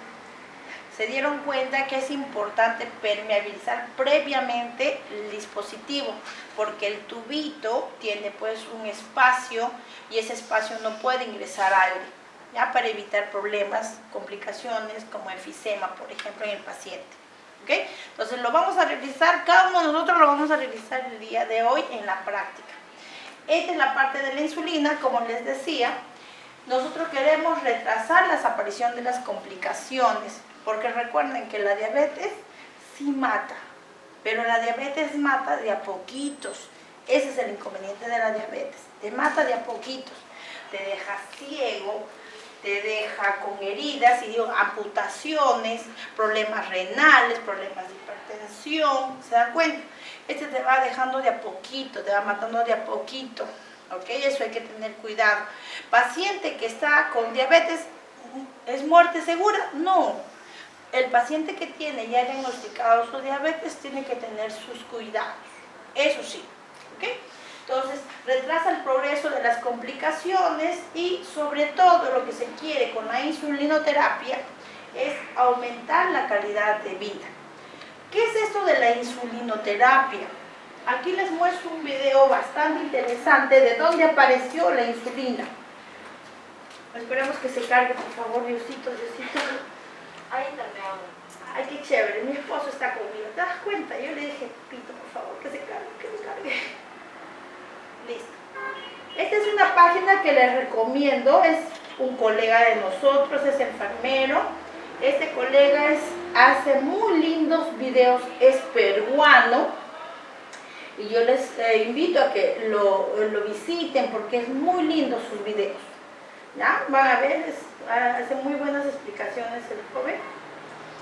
Se dieron cuenta que es importante permeabilizar previamente el dispositivo, porque el tubito tiene pues un espacio y ese espacio no puede ingresar aire, ya, para evitar problemas, complicaciones como enfisema, por ejemplo, en el paciente. ¿Okay? Entonces lo vamos a realizar, cada uno de nosotros lo vamos a realizar el día de hoy en la práctica. Esta es la parte de la insulina, como les decía. Nosotros queremos retrasar la aparición de las complicaciones, porque recuerden que la diabetes sí mata, pero la diabetes mata de a poquitos. Ese es el inconveniente de la diabetes, te mata de a poquitos, te deja ciego, te deja con heridas, y digo, amputaciones, problemas renales, problemas de hipertensión, ¿se dan cuenta? Este te va dejando de a poquito, te va matando de a poquito, ¿ok? Eso hay que tener cuidado. Paciente que está con diabetes, ¿es muerte segura? No. El paciente que tiene ya diagnosticado su diabetes tiene que tener sus cuidados, eso sí, ¿ok? Entonces, retrasa el progreso de las complicaciones y sobre todo lo que se quiere con la insulinoterapia es aumentar la calidad de vida. ¿Qué es esto de la insulinoterapia? Aquí les muestro un video bastante interesante de dónde apareció la insulina. Esperemos que se cargue, por favor, Diosito, Diosito. Ahí también. Ay, qué chévere, mi esposo está conmigo, ¿te das cuenta? Yo le dije, Pito, por favor, que se cargue. Listo. Esta es una página que les recomiendo, es un colega de nosotros, es enfermero. Este colega hace muy lindos videos, es peruano. Y yo les invito a que lo visiten porque es muy lindo sus videos. ¿Ya? Van a ver, hace muy buenas explicaciones el joven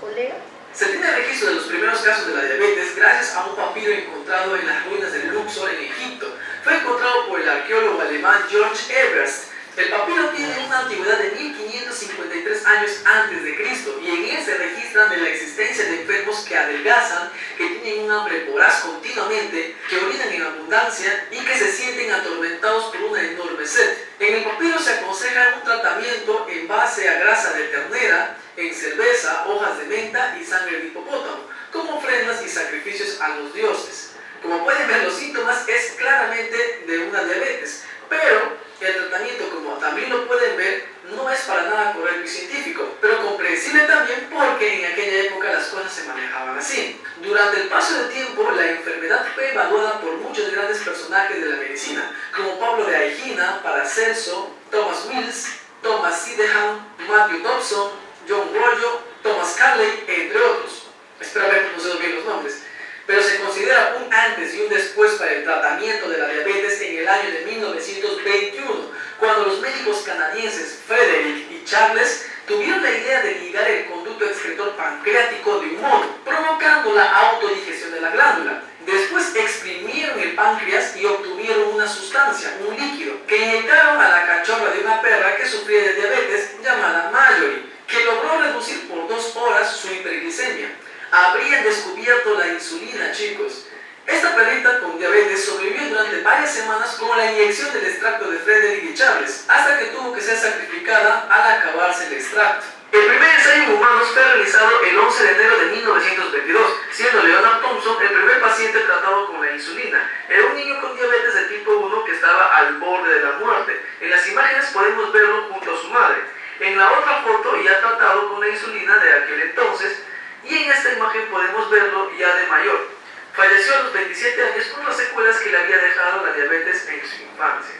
colega. Se tiene registro de los primeros casos de la diabetes gracias a un papiro encontrado en las ruinas de Luxor en Egipto. Fue encontrado por el arqueólogo alemán George Ebers. El papiro tiene una antigüedad de 1553 años antes de Cristo y en él se registran de la existencia de enfermos que adelgazan, que tienen un hambre voraz continuamente, que orinan en abundancia y que se sienten atormentados por una enorme sed. En el papiro se aconseja un tratamiento en base a grasa de ternera, en cerveza, hojas de menta y sangre de hipopótamo, como ofrendas y sacrificios a los dioses. Como pueden ver, los síntomas es claramente de una diabetes, pero el tratamiento, como también lo pueden ver, no es para nada correcto y científico, pero comprensible también porque en aquella época las cosas se manejaban así. Durante el paso del tiempo, la enfermedad fue evaluada por muchos grandes personajes de la medicina, como Pablo de Aegina, Paracelso, Thomas Mills, Thomas Sydenham, Matthew Dobson, John Rollo, Thomas Carley, entre otros. Espero haber pronunciado bien los nombres. Pero se considera un antes y un después para el tratamiento de la diabetes en el año de 1921, cuando los médicos canadienses Frederick y Charles tuvieron la idea de ligar el conducto excretor pancreático de un mono, provocando la autodigestión de la glándula. Después exprimieron el páncreas y obtuvieron una sustancia, un líquido, que inyectaron a la cachorra de una perra que sufría de diabetes llamada Marjorie, que logró reducir por 2 horas su hiperglicemia. Habrían descubierto la insulina, chicos. Esta perrita con diabetes sobrevivió durante varias semanas con la inyección del extracto de Frederick y Charles, hasta que tuvo que ser sacrificada al acabarse el extracto. El primer ensayo en humanos fue realizado el 11 de enero de 1922, siendo Leonard Thompson el primer paciente tratado con la insulina. Era un niño con diabetes de tipo 1 que estaba al borde de la muerte. En las imágenes podemos verlo junto a su madre. En la otra foto, ya tratado con la insulina de aquel entonces, y en esta imagen podemos verlo ya de mayor. Falleció a los 27 años con las secuelas que le había dejado la diabetes en su infancia.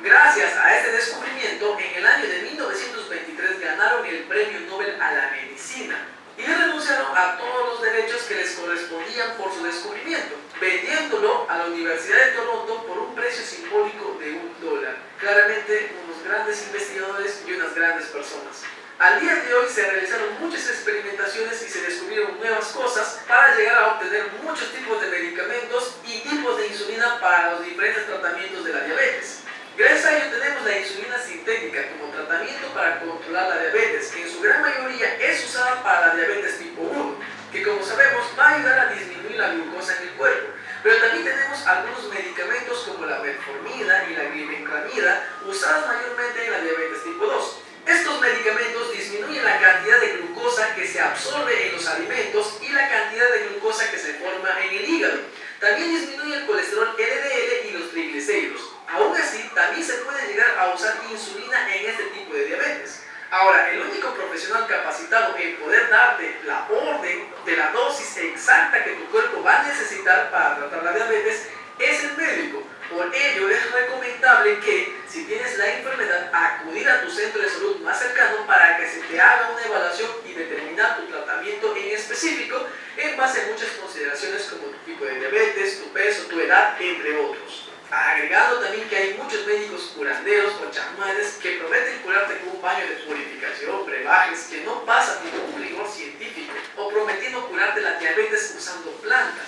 Gracias a este descubrimiento, en el año de 1923 ganaron el Premio Nobel a la Medicina y renunciaron a todos los derechos que les correspondían por su descubrimiento, vendiéndolo a la Universidad de Toronto por un precio simbólico de $1. Claramente, unos grandes investigadores y unas grandes personas. Al día de hoy se realizaron muchas experimentaciones y se descubrieron nuevas cosas para llegar a obtener muchos tipos de medicamentos y tipos de insulina para los diferentes tratamientos de la diabetes. Gracias a ello tenemos la insulina sintética como tratamiento para controlar la diabetes, que en su gran mayoría es usada para la diabetes tipo 1, que como sabemos va a ayudar a disminuir la glucosa en el cuerpo. Pero también tenemos algunos medicamentos como la metformina y la glibenclamida, usadas mayormente en la diabetes tipo 2. Estos medicamentos disminuyen la cantidad de glucosa que se absorbe en los alimentos y la cantidad de glucosa que se forma en el hígado. También disminuye el colesterol LDL y los triglicéridos. Aún así, también se puede llegar a usar insulina en este tipo de diabetes. Ahora, el único profesional capacitado en poder darte la orden de la dosis exacta que tu cuerpo va a necesitar para tratar la diabetes es el médico. Por ello, es recomendable que, si tienes la enfermedad, acudir a tu centro de salud más cercano para que se te haga una evaluación y determinar tu tratamiento en específico en base a muchas consideraciones como tu tipo de diabetes, tu peso, tu edad, entre otros. Agregando también que hay muchos médicos curanderos o chamanes que prometen curarte con un baño de purificación, brebajes, que no pasan ningún rigor científico, o prometiendo curarte la diabetes usando plantas.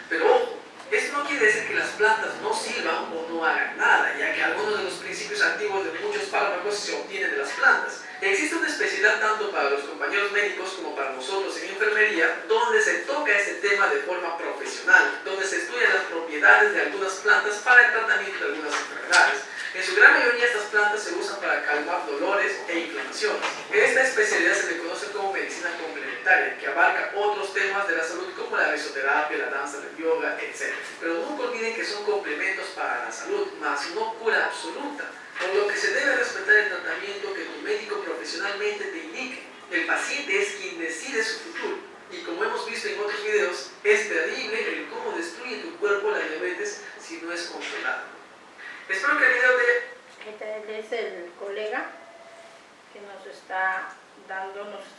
Pero ojo, esto no quiere decir que las plantas no sirvan o no hagan nada, ya que algunos de los principios activos de muchos fármacos se obtienen de las plantas. Existe una especialidad tanto para los compañeros médicos como para nosotros en enfermería, donde se toca ese tema de forma profesional, donde se estudian las propiedades de algunas plantas para el tratamiento de algunas enfermedades. En su gran mayoría estas plantas se usan para calmar dolores e inflamaciones. Esta especialidad se le conoce como medicina complementaria, que abarca otros temas de la salud como la risoterapia, la danza, el yoga, etc. Pero nunca olviden que son complementos para la salud, más no cura absoluta, por lo que se debe respetar el tratamiento que tu médico profesionalmente te indique. El paciente es quien decide su futuro. Y como hemos visto en otros videos, es terrible el cómo destruye tu cuerpo la diabetes si no es controlada. Espero que el video te... Este es el colega que nos está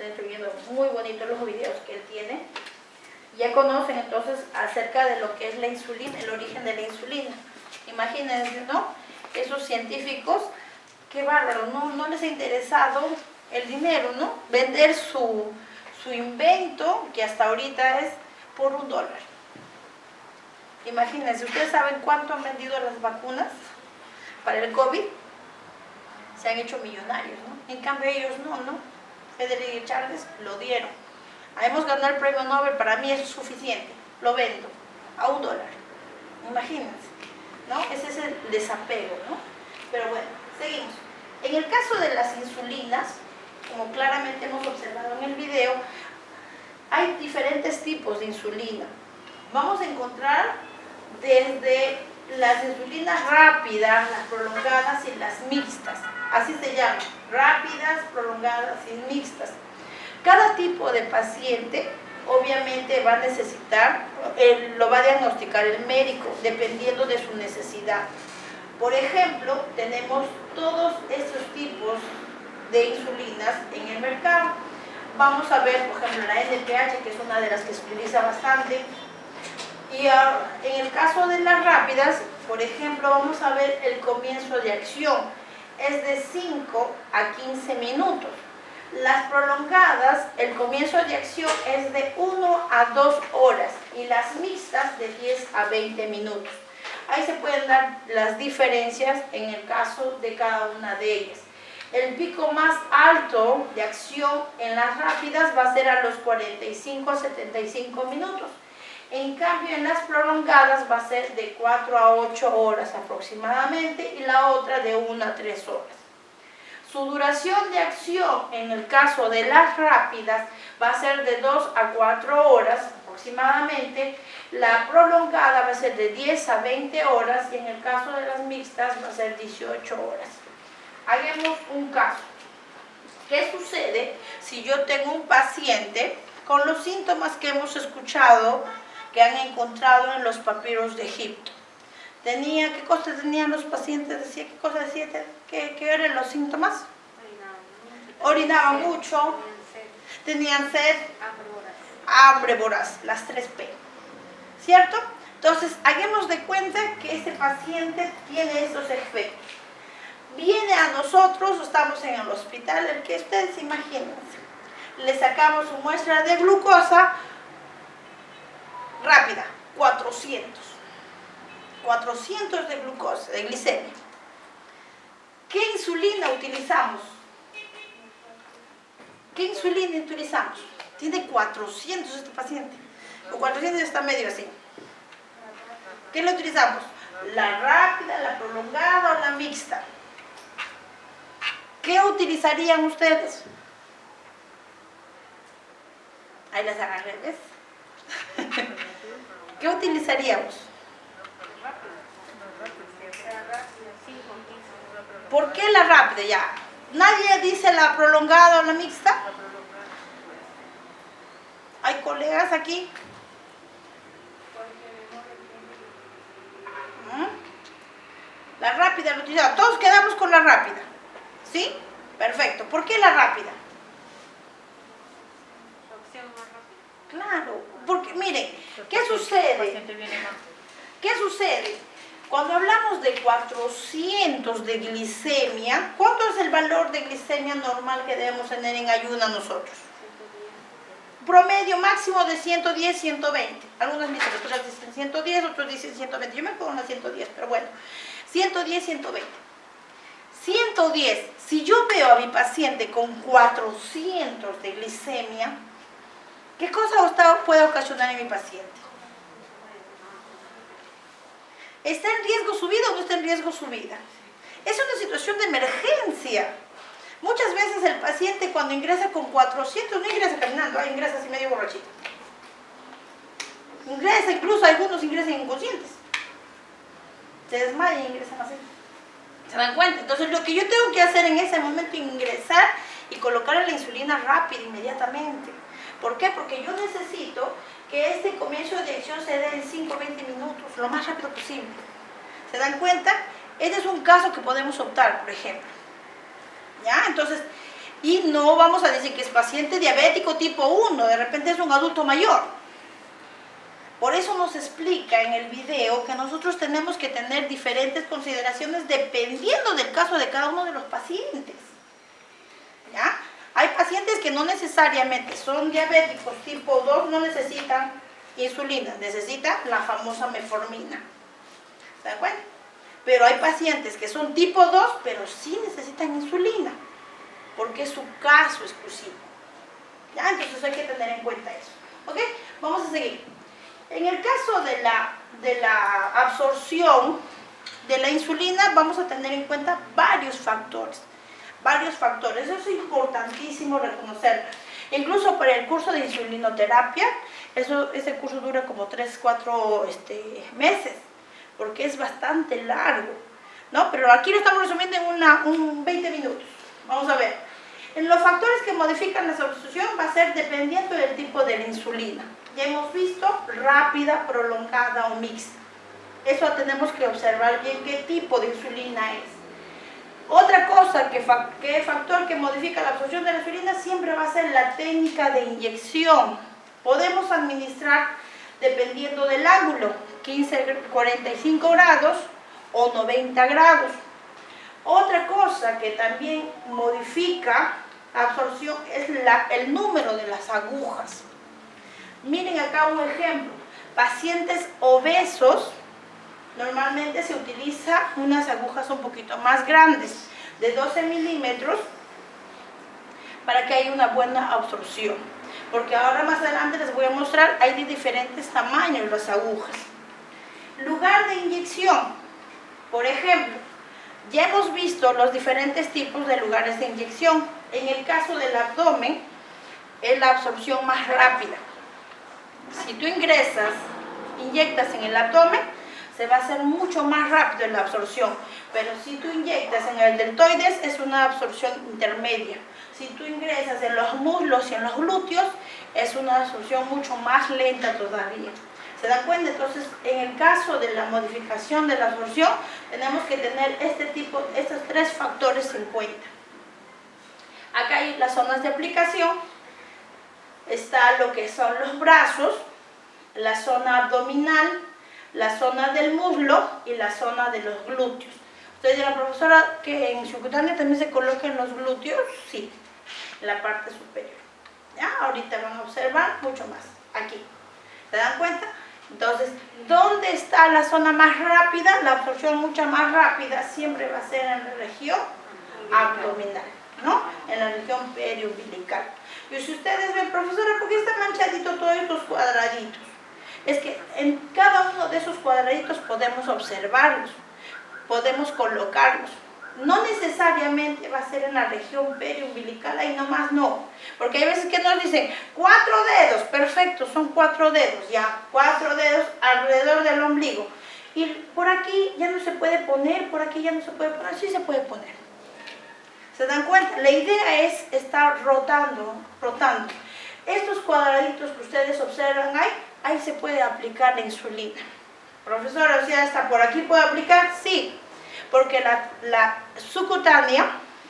instruyendo muy bonitos los videos que él tiene. Ya conocen entonces acerca de lo que es la insulina, el origen de la insulina. Imagínense, ¿no? Esos científicos, qué bárbaro, no les ha interesado el dinero, ¿no? Vender su invento, que hasta ahorita es por $1. Imagínense, ¿ustedes saben cuánto han vendido las vacunas para el COVID? Se han hecho millonarios, ¿no? En cambio ellos no. Federico y Charles lo dieron. Hemos ganado el premio Nobel, para mí es suficiente, lo vendo a $1. Imagínense, ¿no? Ese es el desapego, ¿no? Pero bueno, seguimos. En el caso de las insulinas, como claramente hemos observado en el video, hay diferentes tipos de insulina. Vamos a encontrar desde las insulinas rápidas, las prolongadas y las mixtas. Así se llaman, rápidas, prolongadas y mixtas. Cada tipo de paciente obviamente va a necesitar, lo va a diagnosticar el médico, dependiendo de su necesidad. Por ejemplo, tenemos todos estos tipos de insulinas en el mercado. Vamos a ver, por ejemplo, la NPH, que es una de las que se utiliza bastante. Y en el caso de las rápidas, por ejemplo, vamos a ver el comienzo de acción. Es de 5 a 15 minutos. Las prolongadas, el comienzo de acción es de 1 a 2 horas y las mixtas de 10 a 20 minutos. Ahí se pueden dar las diferencias en el caso de cada una de ellas. El pico más alto de acción en las rápidas va a ser a los 45 a 75 minutos. En cambio, en las prolongadas va a ser de 4 a 8 horas aproximadamente y la otra de 1 a 3 horas. Su duración de acción en el caso de las rápidas va a ser de 2 a 4 horas aproximadamente. La prolongada va a ser de 10 a 20 horas y en el caso de las mixtas va a ser 18 horas. Hagamos un caso. ¿Qué sucede si yo tengo un paciente con los síntomas que hemos escuchado, que han encontrado en los papiros de Egipto? ¿Qué cosas tenían los pacientes? ¿Qué cosas decía? ¿Qué eran los síntomas? Orinaban mucho, tenían sed, hambre voraz, las 3P. ¿Cierto? Entonces, hagamos de cuenta que este paciente tiene estos efectos. Viene a nosotros, estamos en el hospital, el que ustedes imaginen. Le sacamos su muestra de glucosa rápida, 400 de glucosa, de glicemia. ¿Qué insulina utilizamos? ¿Qué insulina utilizamos? Tiene 400 este paciente. O 400 está medio así. ¿Qué le utilizamos? La rápida, la prolongada o la mixta. ¿Qué utilizarían ustedes? Ahí las agarré, ¿ves? ¿Qué utilizaríamos? ¿Por qué la rápida ya? ¿Nadie dice la prolongada o la mixta? ¿Hay colegas aquí? La rápida la utilizamos. Todos quedamos con la rápida. ¿Sí? Perfecto. ¿Por qué la rápida? Claro, porque miren, ¿qué sucede? ¿Qué sucede? Cuando hablamos de 400 de glicemia, ¿cuánto es el valor de glicemia normal que debemos tener en ayuno nosotros? Promedio máximo de 110, 120. Algunas literaturas dicen 110, otros dicen 120. Yo me pongo una 110, pero bueno, 110, 120. 110, si yo veo a mi paciente con 400 de glicemia, ¿qué cosa puede ocasionar en mi paciente? ¿Está en riesgo su vida o no está en riesgo su vida? Es una situación de emergencia. Muchas veces el paciente cuando ingresa con 400 no ingresa caminando, ingresa así medio borrachito. Ingresa, incluso algunos ingresan inconscientes. Se desmayan y ingresan así. ¿Se dan cuenta? Entonces lo que yo tengo que hacer en ese momento es ingresar y colocarle la insulina rápida, inmediatamente. ¿Por qué? Porque yo necesito que este comienzo de acción se dé en 5 o 20 minutos, lo más rápido posible. ¿Se dan cuenta? Este es un caso que podemos optar, por ejemplo. ¿Ya? Entonces, y no vamos a decir que es paciente diabético tipo 1, de repente es un adulto mayor. Por eso nos explica en el video que nosotros tenemos que tener diferentes consideraciones dependiendo del caso de cada uno de los pacientes. ¿Ya? Hay pacientes que no necesariamente son diabéticos tipo 2, no necesitan insulina, necesitan la famosa metformina. ¿Se dan cuenta? Pero hay pacientes que son tipo 2, pero sí necesitan insulina, porque es su caso exclusivo. ¿Ya? Entonces hay que tener en cuenta eso. ¿Ok? Vamos a seguir. En el caso de la absorción de la insulina, vamos a tener en cuenta varios factores. Eso es importantísimo reconocerlo. Incluso para el curso de insulinoterapia, ese curso dura como 3-4 meses, porque es bastante largo, ¿no? Pero aquí lo estamos resumiendo en 20 minutos. Vamos a ver. En los factores que modifican la absorción va a ser dependiendo del tipo de la insulina. Ya hemos visto rápida, prolongada o mixta. Eso tenemos que observar bien qué tipo de insulina es. Otra cosa, que factor que modifica la absorción de la insulina siempre va a ser la técnica de inyección. Podemos administrar dependiendo del ángulo, 45 grados o 90 grados. Otra cosa que también modifica la absorción es el número de las agujas. Miren acá un ejemplo. Pacientes obesos, normalmente se utiliza unas agujas un poquito más grandes, de 12 milímetros, para que haya una buena absorción. Porque ahora más adelante les voy a mostrar, hay de diferentes tamaños las agujas. Lugar de inyección. Por ejemplo, ya hemos visto los diferentes tipos de lugares de inyección. En el caso del abdomen, es la absorción más rápida. Si tú inyectas en el abdomen, se va a hacer mucho más rápido la absorción. Pero si tú inyectas en el deltoides, es una absorción intermedia. Si tú ingresas en los muslos y en los glúteos, es una absorción mucho más lenta todavía. ¿Se dan cuenta? Entonces, en el caso de la modificación de la absorción, tenemos que tener estos 3 factores en cuenta. Acá hay las zonas de aplicación. Está lo que son los brazos, la zona abdominal, la zona del muslo y la zona de los glúteos. Ustedes dirán, profesora, que en subcutáneo también se colocan los glúteos. Sí, en la parte superior. ¿Ya? Ahorita van a observar mucho más. Aquí. ¿Se dan cuenta? Entonces, ¿dónde está la zona más rápida? La absorción mucho más rápida siempre va a ser en la región abdominal, ¿no? En la región periumbilical. Y si ustedes ven, profesora, ¿por qué está manchadito todos estos cuadraditos? Es que en cada uno de esos cuadraditos podemos observarlos, podemos colocarlos. No necesariamente va a ser en la región periumbilical, ahí nomás no. Porque hay veces que nos dicen 4 dedos, perfecto, son 4 dedos, ya, 4 dedos alrededor del ombligo. Y por aquí ya no se puede poner, por aquí ya no se puede poner, sí se puede poner. ¿Se dan cuenta? La idea es estar rotando. Estos cuadraditos que ustedes observan ahí se puede aplicar la insulina. Profesora, o sea, ¿hasta por aquí puedo aplicar? Sí, porque la subcutánea,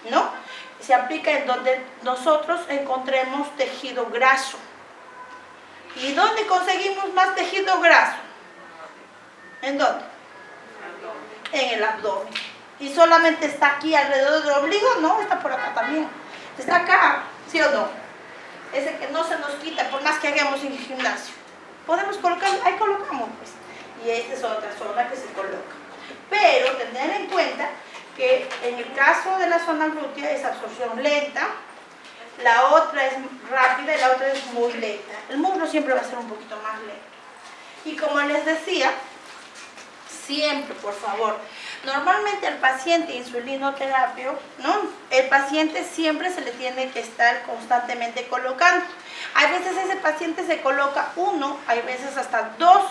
¿no?, se aplica en donde nosotros encontremos tejido graso. ¿Y dónde conseguimos más tejido graso? ¿En dónde? En el abdomen. ¿Y solamente está aquí alrededor del ombligo? No, está por acá también. Está acá, ¿sí o no? Ese que no se nos quita por más que hagamos en el gimnasio. Podemos colocar, ahí colocamos pues. Y esta es otra zona que se coloca. Pero tener en cuenta que en el caso de la zona glútea es absorción lenta, la otra es rápida y la otra es muy lenta. El muslo siempre va a ser un poquito más lento. Y como les decía, siempre, por favor, normalmente al paciente insulinoterapia, ¿no?, el paciente siempre se le tiene que estar constantemente colocando. Hay veces ese paciente se coloca hay veces hasta dos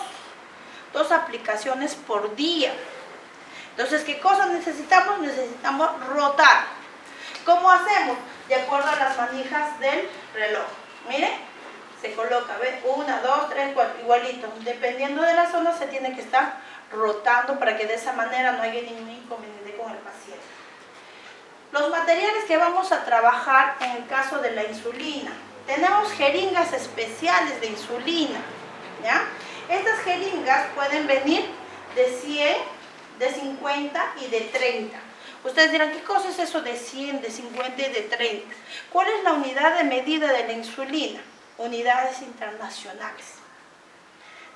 aplicaciones por día. Entonces, ¿qué cosas necesitamos? Necesitamos rotar. ¿Cómo hacemos? de acuerdo a las manijas del reloj. Miren, se coloca, ¿ven? 1, 2, 3, 4, igualito. Dependiendo de la zona se tiene que estar rotando para que de esa manera no haya ningún inconveniente con el paciente. Los materiales que vamos a trabajar en el caso de la insulina. Tenemos jeringas especiales de insulina, ¿ya? Estas jeringas pueden venir de 100, de 50 y de 30. Ustedes dirán, ¿qué cosa es eso de 100, de 50 y de 30? ¿Cuál es la unidad de medida de la insulina? Unidades internacionales.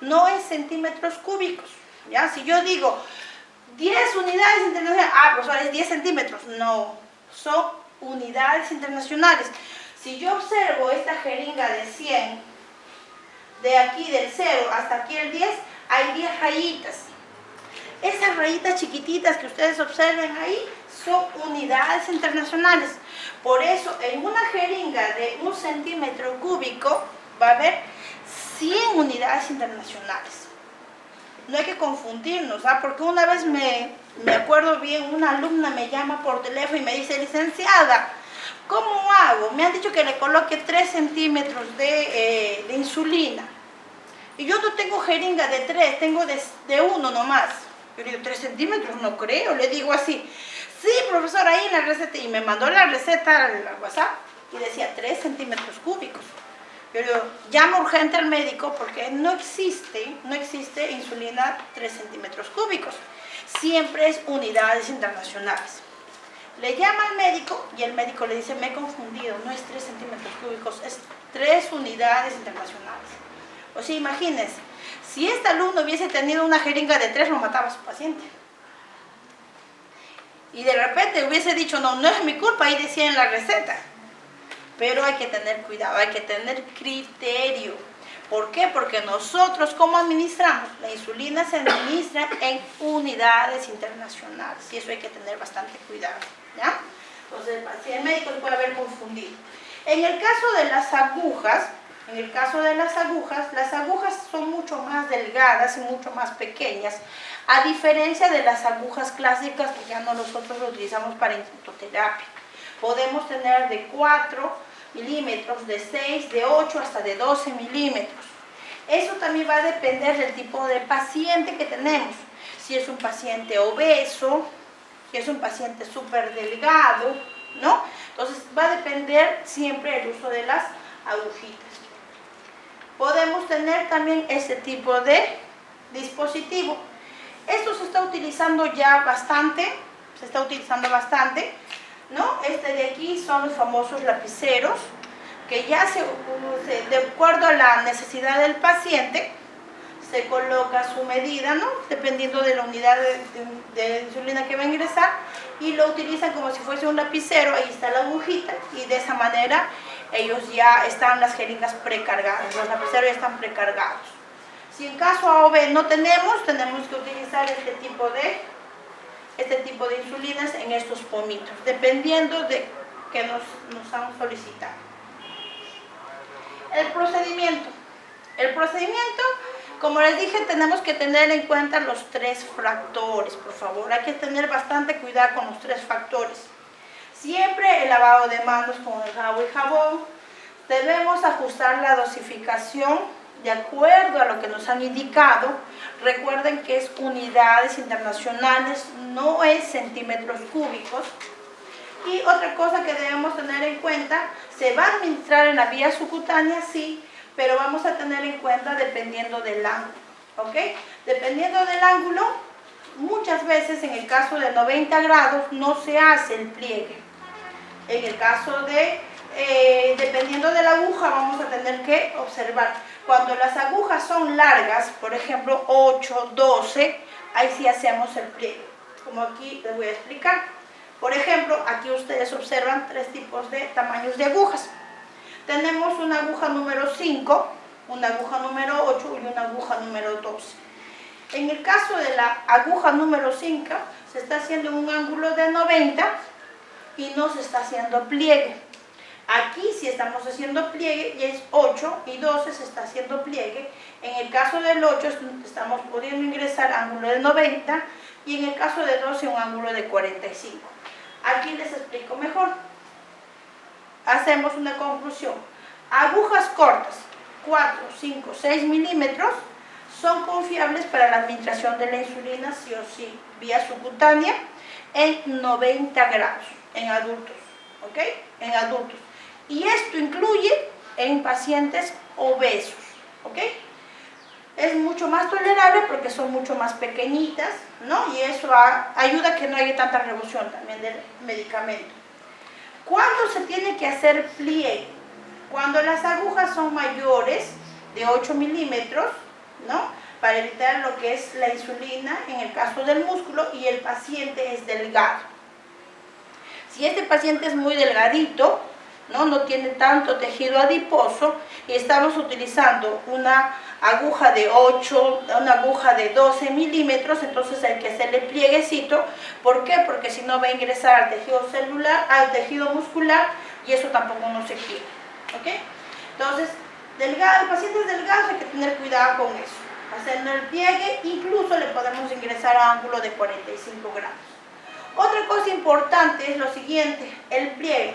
No es centímetros cúbicos, ¿ya? Si yo digo 10 unidades internacionales, profesor, es 10 centímetros. No, son unidades internacionales. Si yo observo esta jeringa de 100, de aquí del 0 hasta aquí el 10, hay 10 rayitas. Esas rayitas chiquititas que ustedes observen ahí son unidades internacionales. Por eso, en una jeringa de 1 centímetro cúbico va a haber 100 unidades internacionales. No hay que confundirnos, ¿ah? Porque una vez me acuerdo bien, una alumna me llama por teléfono y me dice, licenciada, ¿cómo hago? Me han dicho que le coloque 3 centímetros de insulina. Y yo no tengo jeringa de 3, tengo de 1 nomás. Yo le digo, 3 centímetros, no creo. Le digo así, sí, profesor, ahí en la receta. Y me mandó la receta al WhatsApp y decía 3 centímetros cúbicos. Yo le digo, llama urgente al médico porque no existe insulina 3 centímetros cúbicos. Siempre es unidades internacionales. Le llama al médico y el médico le dice, me he confundido, no es 3 centímetros cúbicos, es 3 unidades internacionales. O sea, imagínense, si este alumno hubiese tenido una jeringa de 3, lo mataba a su paciente. Y de repente hubiese dicho, no, no es mi culpa, ahí decía en la receta. Pero hay que tener cuidado, hay que tener criterio. ¿Por qué? Porque nosotros, ¿cómo administramos? La insulina se administra en unidades internacionales y eso hay que tener bastante cuidado, ¿ya? Entonces, el médico se puede haber confundido. En el caso de las agujas, las agujas son mucho más delgadas y mucho más pequeñas, a diferencia de las agujas clásicas que ya nosotros lo utilizamos para infusoterapia. Podemos tener de 4 milímetros, de 6, de 8 hasta de 12 milímetros. Eso también va a depender del tipo de paciente que tenemos. Si es un paciente obeso, si es un paciente súper delgado, ¿no? Entonces va a depender siempre el uso de las agujitas. Podemos tener también este tipo de dispositivo. Esto se está utilizando ya bastante, ¿no? Este de aquí son los famosos lapiceros, que ya de acuerdo a la necesidad del paciente, se coloca su medida, ¿no? Dependiendo de la unidad de insulina que va a ingresar, y lo utilizan como si fuese un lapicero. Ahí está la agujita, y de esa manera ellos ya están las jeringas precargadas, los lapiceros ya están precargados. Si en caso A o B no tenemos que utilizar este tipo de insulinas en estos pomitos, dependiendo de que nos han solicitado. El procedimiento, como les dije, tenemos que tener en cuenta los 3 factores, por favor. Hay que tener bastante cuidado con los 3 factores. Siempre el lavado de manos con el agua y jabón. Debemos ajustar la dosificación de acuerdo a lo que nos han indicado. Recuerden que es unidades internacionales, no es centímetros cúbicos. Y otra cosa que debemos tener en cuenta, se va a administrar en la vía subcutánea, sí, pero vamos a tener en cuenta dependiendo del ángulo, ¿ok? Dependiendo del ángulo, muchas veces en el caso de 90 grados no se hace el pliegue. En el caso de, dependiendo de la aguja, vamos a tener que observar. Cuando las agujas son largas, por ejemplo 8, 12, ahí sí hacemos el pliegue, como aquí les voy a explicar. Por ejemplo, aquí ustedes observan 3 tipos de tamaños de agujas. Tenemos una aguja número 5, una aguja número 8 y una aguja número 12. En el caso de la aguja número 5, se está haciendo un ángulo de 90 y no se está haciendo pliegue. Aquí sí estamos haciendo pliegue y es 8 y 12 se está haciendo pliegue. En el caso del 8 estamos pudiendo ingresar ángulo de 90 y en el caso de 12 un ángulo de 45. Aquí les explico mejor. hacemos una conclusión. Agujas cortas, 4, 5, 6 milímetros, son confiables para la administración de la insulina, sí o sí, vía subcutánea, en 90 grados, en adultos, ¿ok? En adultos. Y esto incluye en pacientes obesos, ¿ok? Es mucho más tolerable porque son mucho más pequeñitas, ¿no? Y eso ayuda a que no haya tanta revolución también del medicamento. ¿Cuándo se tiene que hacer pliegue? Cuando las agujas son mayores de 8 milímetros, ¿no? Para evitar lo que es la insulina en el caso del músculo y el paciente es delgado. Si este paciente es muy delgadito, no tiene tanto tejido adiposo y estamos utilizando una aguja de 8, una aguja de 12 milímetros, entonces hay que hacerle plieguecito. ¿Por qué? Porque si no va a ingresar al tejido celular, al tejido muscular y eso tampoco no se quiere, ¿ok? Entonces, el paciente es delgado, hay que tener cuidado con eso. Haciendo el pliegue, incluso le podemos ingresar a ángulo de 45 grados. Otra cosa importante es lo siguiente, el pliegue.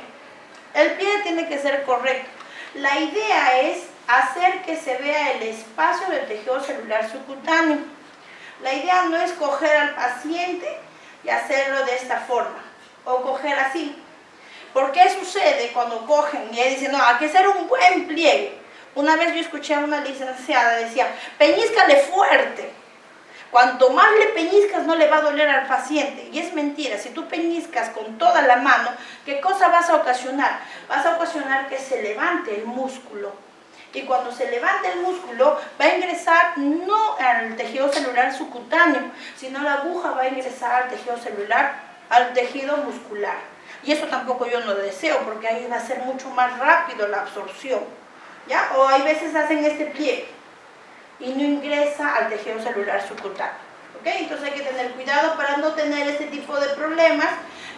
El pliegue tiene que ser correcto. La idea es hacer que se vea el espacio del tejido celular subcutáneo. La idea no es coger al paciente y hacerlo de esta forma, o coger así. ¿Por qué sucede cuando cogen y dicen, no, hay que hacer un buen pliegue? Una vez yo escuché a una licenciada, decía, peñíscale fuerte. Cuanto más le peñiscas no le va a doler al paciente. Y es mentira, si tú peñiscas con toda la mano, ¿qué cosa vas a ocasionar? Vas a ocasionar que se levante el músculo. Y cuando se levante el músculo va a ingresar no al tejido celular subcutáneo, sino la aguja va a ingresar al tejido celular, al tejido muscular. Y eso tampoco yo no deseo, porque ahí va a ser mucho más rápido la absorción, ¿ya? O hay veces hacen este pliegue y no ingresa al tejido celular subcutáneo, ¿ok? Entonces hay que tener cuidado para no tener este tipo de problemas,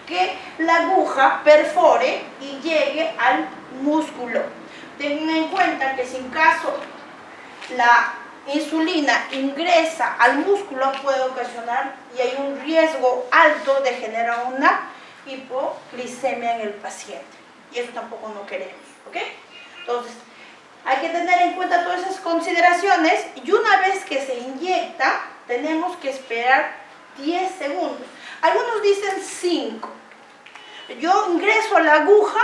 que la aguja perfore y llegue al músculo. Tengan en cuenta que si en caso la insulina ingresa al músculo puede ocasionar y hay un riesgo alto de generar una hipoglicemia en el paciente y eso tampoco no queremos, ¿ok? Entonces hay que tener en cuenta todas esas consideraciones y una vez que se inyecta tenemos que esperar 10 segundos. Algunos dicen 5. Yo ingreso a la aguja,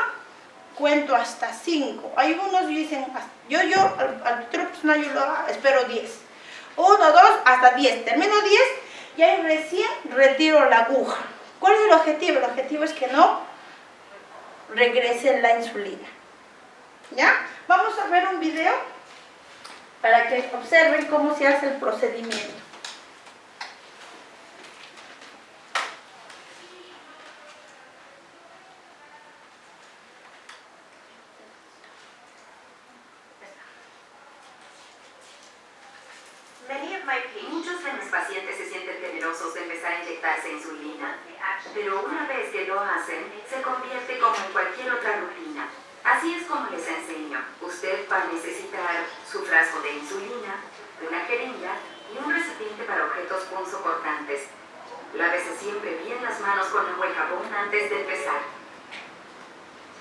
cuento hasta 5. Hay unos que dicen, yo al título personal yo lo espero 10. 1, 2, hasta 10. Termino 10 y ahí recién retiro la aguja. ¿Cuál es el objetivo? El objetivo es que no regrese la insulina. ¿Ya? Vamos a ver un video para que observen cómo se hace el procedimiento. Muchos de mis pacientes se sienten temerosos de empezar a inyectarse insulina, pero una vez que lo hacen, se convierte como en cualquier otra rutina. Así es como les enseño. Usted va a necesitar su frasco de insulina, una jeringa y un recipiente para objetos punzocortantes. Lávese siempre bien las manos con agua y jabón antes de empezar.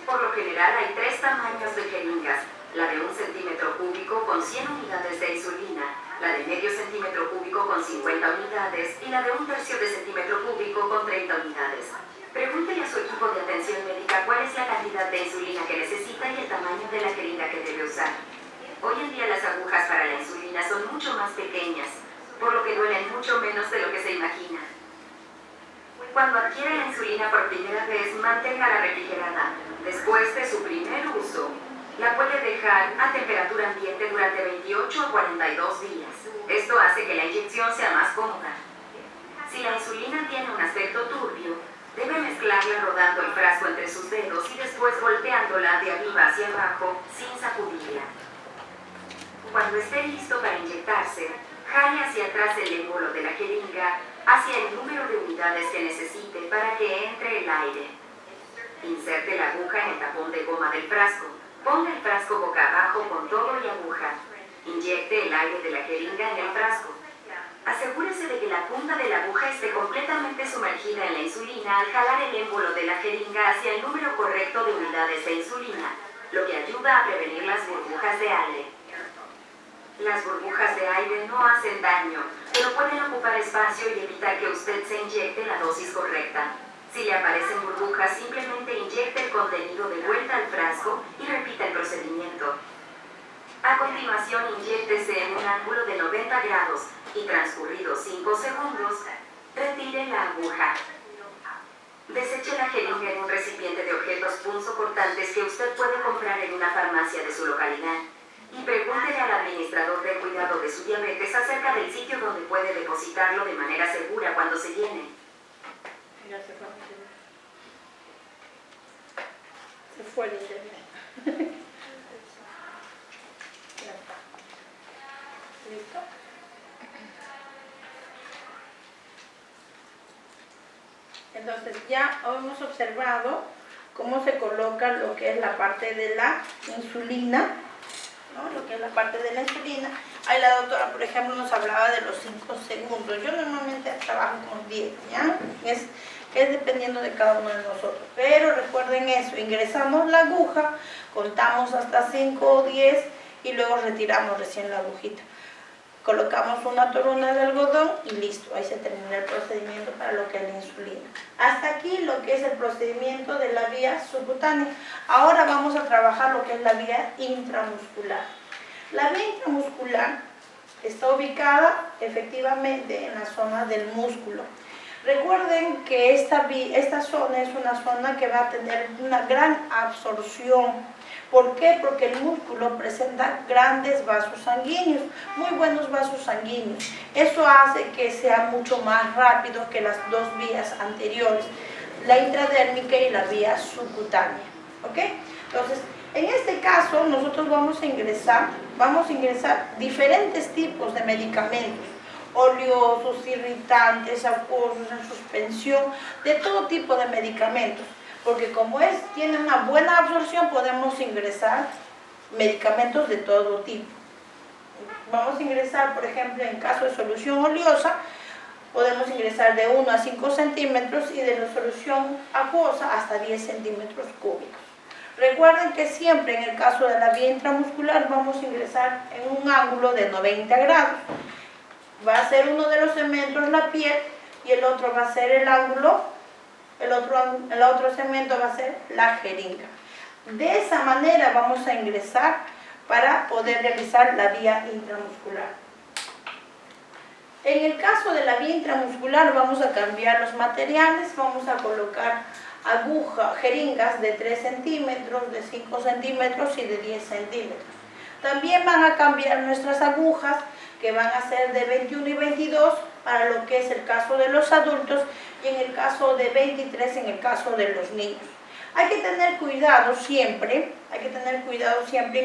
Por lo general hay 3 tamaños de jeringas, la de 1 centímetro cúbico con 100 unidades de insulina, la de medio centímetro cúbico con 50 unidades y la de 1/3 de centímetro cúbico con 30 unidades. Pregúntele a su equipo de atención médica cuál es la cantidad de insulina que necesita y el tamaño de la jeringa que debe usar. Hoy en día las agujas para la insulina son mucho más pequeñas, por lo que duelen mucho menos de lo que se imagina. Cuando adquiere la insulina por primera vez, manténgala refrigerada. Después de su primer uso, la puede dejar a temperatura ambiente durante 28 a 42 días. Esto hace que la inyección sea más cómoda. Si la insulina tiene un aspecto turbio, debe mezclarla rodando el frasco entre sus dedos y después golpeándola de arriba hacia abajo sin sacudirla. Cuando esté listo para inyectarse, jale hacia atrás el émbolo de la jeringa hacia el número de unidades que necesite para que entre el aire. Inserte la aguja en el tapón de goma del frasco. Ponga el frasco boca abajo con todo y aguja. Inyecte el aire de la jeringa en el frasco. Asegúrese de que la punta de la aguja esté completamente sumergida en la insulina al jalar el émbolo de la jeringa hacia el número correcto de unidades de insulina, lo que ayuda a prevenir las burbujas de aire. Las burbujas de aire no hacen daño, pero pueden ocupar espacio y evitar que usted se inyecte la dosis correcta. Si le aparecen burbujas, simplemente inyecte el contenido de vuelta al frasco y repita el procedimiento. A continuación, inyéctese en un ángulo de 90 grados y transcurridos 5 segundos, retire la aguja. Deseche la jeringa en un recipiente de objetos punzocortantes que usted puede comprar en una farmacia de su localidad y pregúntele al administrador de cuidado de su diabetes acerca del sitio donde puede depositarlo de manera segura cuando se llene. Ya se fue. Se fue el internet. Ya está. ¿Listo? Entonces ya hemos observado cómo se coloca lo que es la parte de la insulina, ¿no? Lo que es la parte de la insulina. Ahí la doctora, por ejemplo, nos hablaba de los 5 segundos. Yo normalmente trabajo con 10, ¿ya? Es dependiendo de cada uno de nosotros. Pero recuerden eso, ingresamos la aguja, contamos hasta 5 o 10 y luego retiramos recién la agujita. Colocamos una toruna de algodón y listo, ahí se termina el procedimiento para lo que es la insulina. Hasta aquí lo que es el procedimiento de la vía subcutánea. Ahora vamos a trabajar lo que es la vía intramuscular. La vía intramuscular está ubicada efectivamente en la zona del músculo. Recuerden que esta zona es una zona que va a tener una gran absorción. ¿Por qué? Porque el músculo presenta grandes vasos sanguíneos, muy buenos vasos sanguíneos. Eso hace que sea mucho más rápido que las dos vías anteriores, la intradérmica y la vía subcutánea. ¿Ok? Entonces, en este caso, nosotros vamos a ingresar diferentes tipos de medicamentos, oleosos, irritantes, acuosos, en suspensión, de todo tipo de medicamentos. Porque como tiene una buena absorción, podemos ingresar medicamentos de todo tipo. Vamos a ingresar, por ejemplo, en caso de solución oleosa, podemos ingresar de 1 a 5 centímetros y de la solución acuosa hasta 10 centímetros cúbicos. Recuerden que siempre en el caso de la vía intramuscular vamos a ingresar en un ángulo de 90 grados. Va a ser uno de los segmentos la piel y el otro va a ser el ángulo. El otro segmento va a ser la jeringa. De esa manera vamos a ingresar para poder realizar la vía intramuscular. En el caso de la vía intramuscular vamos a cambiar los materiales, vamos a colocar jeringas de 3 centímetros, de 5 centímetros y de 10 centímetros. También van a cambiar nuestras agujas, que van a ser de 21 y 22 para lo que es el caso de los adultos y en el caso de 23 en el caso de los niños. Hay que tener cuidado siempre,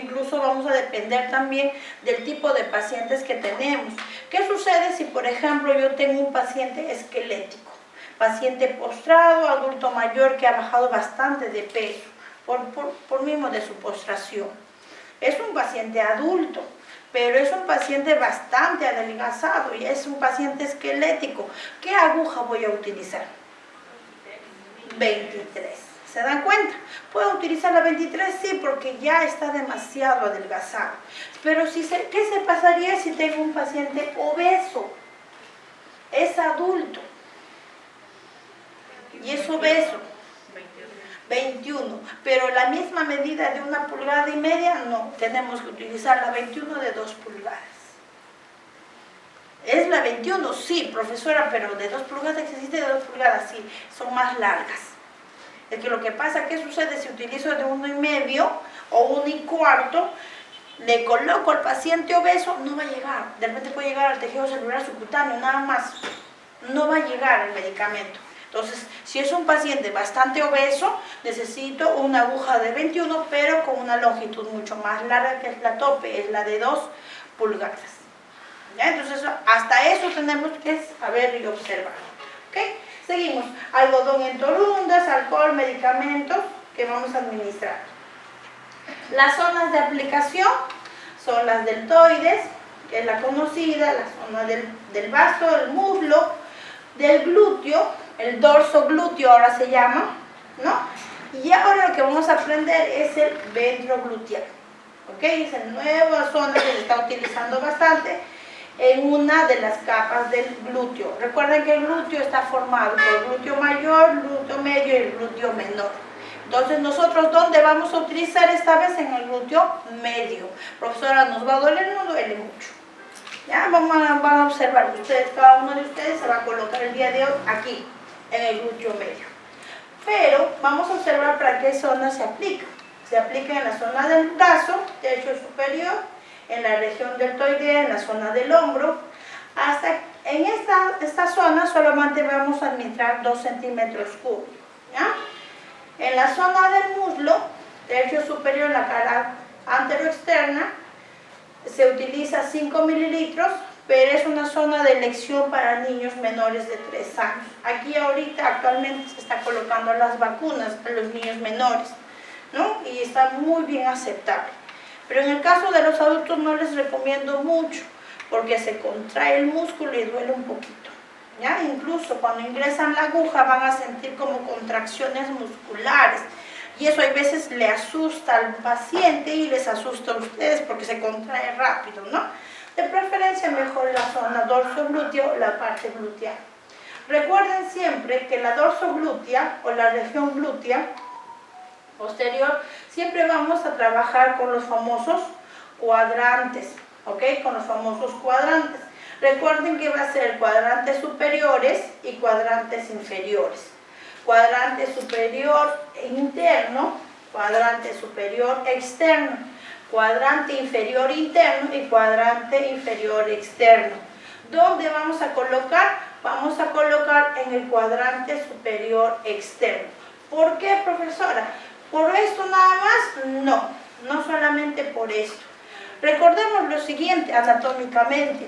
incluso vamos a depender también del tipo de pacientes que tenemos. ¿Qué sucede si, por ejemplo, yo tengo un paciente esquelético, paciente postrado, adulto mayor que ha bajado bastante de peso por mismo de su postración? Es un paciente adulto, pero es un paciente bastante adelgazado y es un paciente esquelético. ¿Qué aguja voy a utilizar? 23. ¿Se dan cuenta? ¿Puedo utilizar la 23? Sí, porque ya está demasiado adelgazado. Pero ¿qué se pasaría si tengo un paciente obeso? Es adulto y es obeso. 21, pero la misma medida de 1,5 pulgadas, no, tenemos que utilizar la 21 de 2 pulgadas. ¿Es la 21? Sí, profesora, pero de 2 pulgadas existe de 2 pulgadas, sí, son más largas. Es que lo que pasa, ¿qué sucede si utilizo de 1,5 o 1,25? Le coloco al paciente obeso, no va a llegar, de repente puede llegar al tejido celular subcutáneo, nada más, no va a llegar el medicamento. Entonces, si es un paciente bastante obeso, necesito una aguja de 21, pero con una longitud mucho más larga, que es la tope, es la de 2 pulgadas. ¿Ya? Entonces, hasta eso tenemos que saber y observar. ¿Okay? Seguimos. Algodón en torundas, alcohol, medicamentos que vamos a administrar. Las zonas de aplicación son las deltoides, que es la conocida, la zona del vasto, del muslo, del glúteo, el dorso glúteo ahora se llama, ¿no? Y ahora lo que vamos a aprender es el ventrogluteal, ¿ok? Es la nueva zona que se está utilizando bastante en una de las capas del glúteo. Recuerden que el glúteo está formado por el glúteo mayor, glúteo medio y el glúteo menor. Entonces nosotros, ¿dónde vamos a utilizar esta vez? En el glúteo medio. Profesora, ¿nos va a doler? No duele mucho. Ya, van a observar ustedes, cada uno de ustedes se va a colocar el día de hoy aquí, en el glúteo medio. Pero vamos a observar para qué zona se aplica. Se aplica en la zona del brazo, tercio superior, en la región deltoidea, en la zona del hombro. Hasta en esta zona solamente vamos a administrar 2 centímetros cúbicos. ¿Ya? En la zona del muslo, tercio superior, en la cara anteroexterna, se utiliza 5 mililitros, pero es una zona de elección para niños menores de 3 años. Aquí ahorita actualmente se está colocando las vacunas a los niños menores, ¿no? Y está muy bien aceptable. Pero en el caso de los adultos no les recomiendo mucho, porque se contrae el músculo y duele un poquito. ¿Ya? Incluso cuando ingresan la aguja van a sentir como contracciones musculares. Y eso a veces le asusta al paciente y les asusta a ustedes porque se contrae rápido, ¿no? De preferencia mejor la zona dorsoglúteo, la parte gluteal. Recuerden siempre que la dorsoglútea o la región glútea posterior, siempre vamos a trabajar con los famosos cuadrantes, ¿ok? Con los famosos cuadrantes. Recuerden que va a ser cuadrantes superiores y cuadrantes inferiores. Cuadrante superior interno, cuadrante superior externo, cuadrante inferior interno y cuadrante inferior externo. ¿Dónde vamos a colocar? Vamos a colocar en el cuadrante superior externo. ¿Por qué, profesora? ¿Por esto nada más? No, no solamente por esto. Recordemos lo siguiente anatómicamente.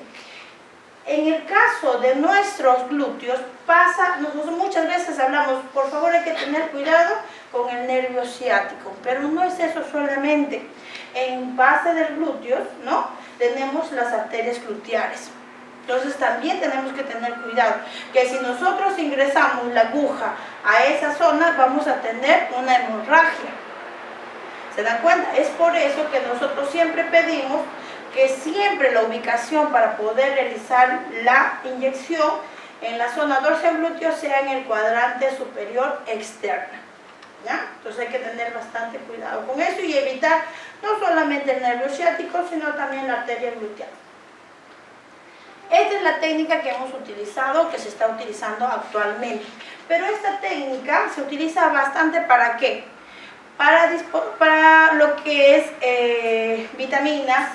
En el caso de nuestros glúteos pasa, nosotros muchas veces hablamos, por favor hay que tener cuidado con el nervio ciático, pero no es eso solamente. En base del glúteos, ¿no? Tenemos las arterias gluteares. Entonces también tenemos que tener cuidado, que si nosotros ingresamos la aguja a esa zona vamos a tener una hemorragia. ¿Se dan cuenta? Es por eso que nosotros siempre pedimos que siempre la ubicación para poder realizar la inyección en la zona dorsal glúteo sea en el cuadrante superior externo. ¿Ya? Entonces hay que tener bastante cuidado con eso y evitar no solamente el nervio ciático, sino también la arteria gluteal. Esta es la técnica que hemos utilizado, que se está utilizando actualmente. Pero esta técnica se utiliza bastante ¿para qué? Para lo que es vitaminas,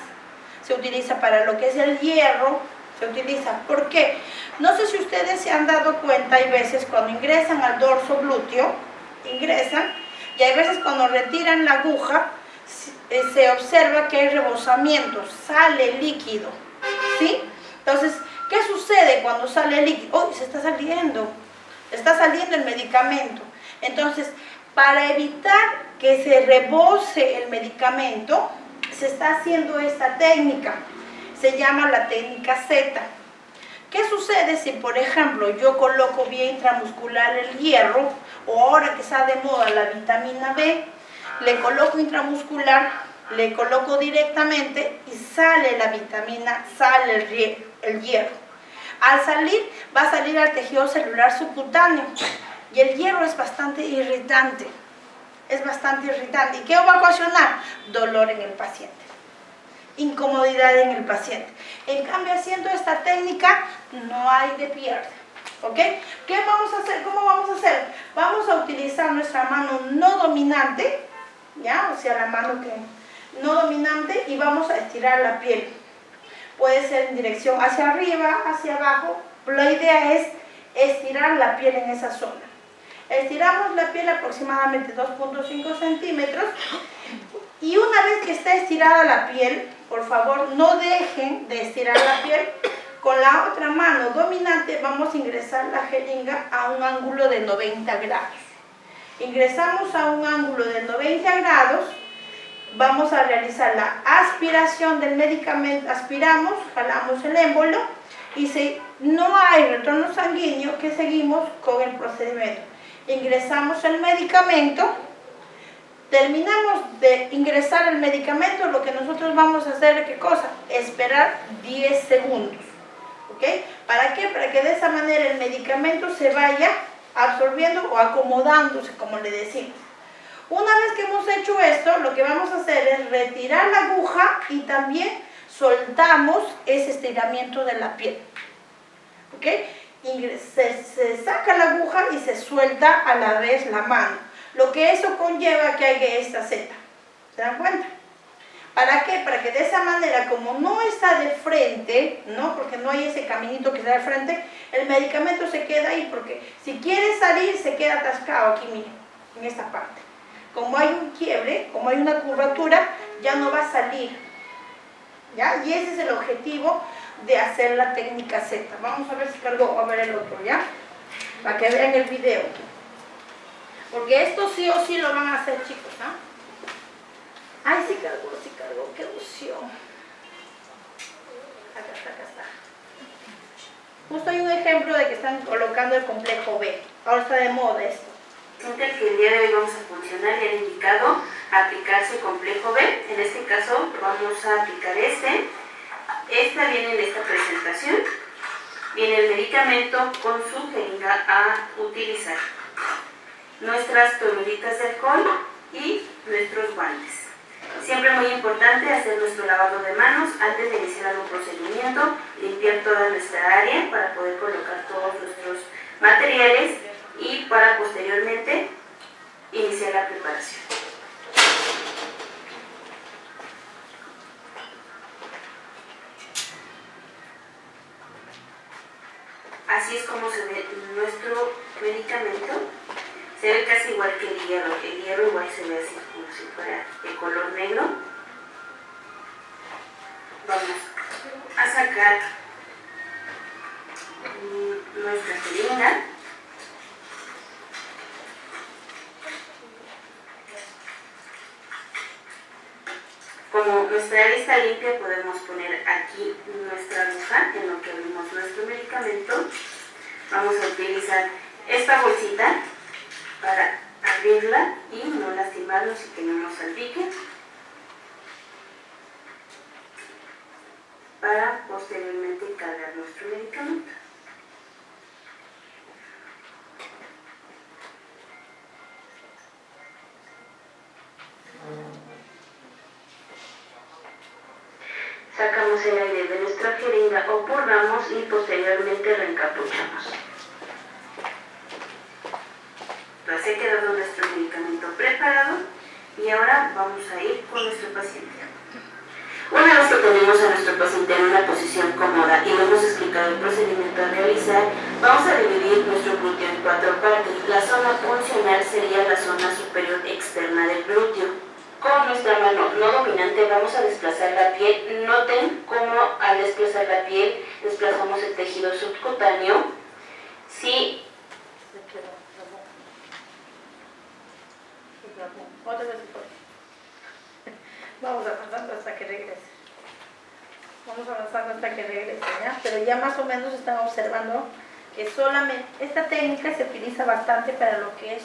se utiliza para lo que es el hierro, se utiliza. ¿Por qué? No sé si ustedes se han dado cuenta, hay veces cuando ingresan al dorso glúteo, ingresan, y hay veces cuando retiran la aguja, se observa que hay rebosamiento, sale líquido, ¿sí? Entonces, ¿qué sucede cuando sale líquido? ¡Oh, se está saliendo el medicamento! Entonces, para evitar que se rebose el medicamento, se está haciendo esta técnica, se llama la técnica Z. ¿Qué sucede si, por ejemplo, yo coloco vía intramuscular el hierro, o ahora que está de moda la vitamina B, le coloco intramuscular, le coloco directamente y sale la vitamina, sale el hierro. Al salir, va a salir al tejido celular subcutáneo y el hierro es bastante irritante. ¿Y qué va a ocasionar? Dolor en el paciente, incomodidad en el paciente. En cambio, haciendo esta técnica, no hay de pierde, ¿ok? ¿Qué vamos a hacer? ¿Cómo vamos a hacer? Vamos a utilizar nuestra mano no dominante, ¿ya? O sea, la mano que no dominante, y vamos a estirar la piel. Puede ser en dirección hacia arriba, hacia abajo, pero la idea es estirar la piel en esa zona. Estiramos la piel aproximadamente 2.5 centímetros y una vez que está estirada la piel, por favor no dejen de estirar la piel. Con la otra mano dominante vamos a ingresar la jeringa a un ángulo de 90 grados. Ingresamos a un ángulo de 90 grados vamos a realizar la aspiración del medicamento, aspiramos, jalamos el émbolo y si no hay retorno sanguíneo, ¿qué seguimos con el procedimiento? Ingresamos el medicamento, terminamos de ingresar el medicamento, lo que nosotros vamos a hacer, ¿qué cosa? Esperar 10 segundos, ¿ok? ¿Para qué? Para que de esa manera el medicamento se vaya absorbiendo o acomodándose, como le decimos. Una vez que hemos hecho esto, lo que vamos a hacer es retirar la aguja y también soltamos ese estiramiento de la piel, ¿ok? Se saca la aguja y se suelta a la vez la mano, lo que eso conlleva que haya esta seta. ¿Se dan cuenta? ¿Para qué? Para que de esa manera, como no está de frente, ¿no? Porque no hay ese caminito que está de frente, el medicamento se queda ahí, porque si quiere salir se queda atascado aquí, miren, en esta parte. Como hay un quiebre, como hay una curvatura, ya no va a salir, ¿ya? Y ese es el objetivo de hacer la técnica Z. Vamos a ver si cargo, a ver el otro, ¿ya? Para que vean el video. Porque esto sí o sí lo van a hacer, chicos, ¿ah? Ay, sí cargó, qué emoción. Acá está. Justo hay un ejemplo de que están colocando el complejo B. Ahora está de moda esto. Que el día de hoy vamos a funcionar y han indicado aplicarse el complejo B. En este caso vamos a aplicar esta viene en esta presentación. Viene el medicamento con su jeringa a utilizar, nuestras toallitas de alcohol y nuestros guantes. Siempre muy importante hacer nuestro lavado de manos antes de iniciar algún procedimiento, limpiar toda nuestra área para poder colocar todos nuestros materiales y para posteriormente iniciar la preparación. Así es como se ve nuestro medicamento. Se ve casi igual que el hierro. El hierro igual se ve así como si fuera de color negro. Vamos a sacar nuestra jeringa. Como nuestra área está limpia, podemos poner aquí nuestra aguja en lo que abrimos nuestro medicamento. Vamos a utilizar esta bolsita para abrirla y no lastimarnos si tenemos salpique, para posteriormente cargar nuestro medicamento. Sacamos el aire de nuestra jeringa o purgamos y posteriormente reencapuchamos. Ya se ha quedado nuestro medicamento preparado y ahora vamos a ir con nuestro paciente. Una vez que tenemos a nuestro paciente en una posición cómoda y le hemos explicado el procedimiento a realizar, vamos a dividir nuestro glúteo en 4 partes. La zona funcional sería la zona superior externa del glúteo. Con nuestra mano no dominante vamos a desplazar la piel. Noten cómo al desplazar la piel desplazamos el tejido subcutáneo. Si Vamos avanzando hasta que regrese. ¿Ya? Pero ya más o menos están observando que solamente esta técnica se utiliza bastante para lo que es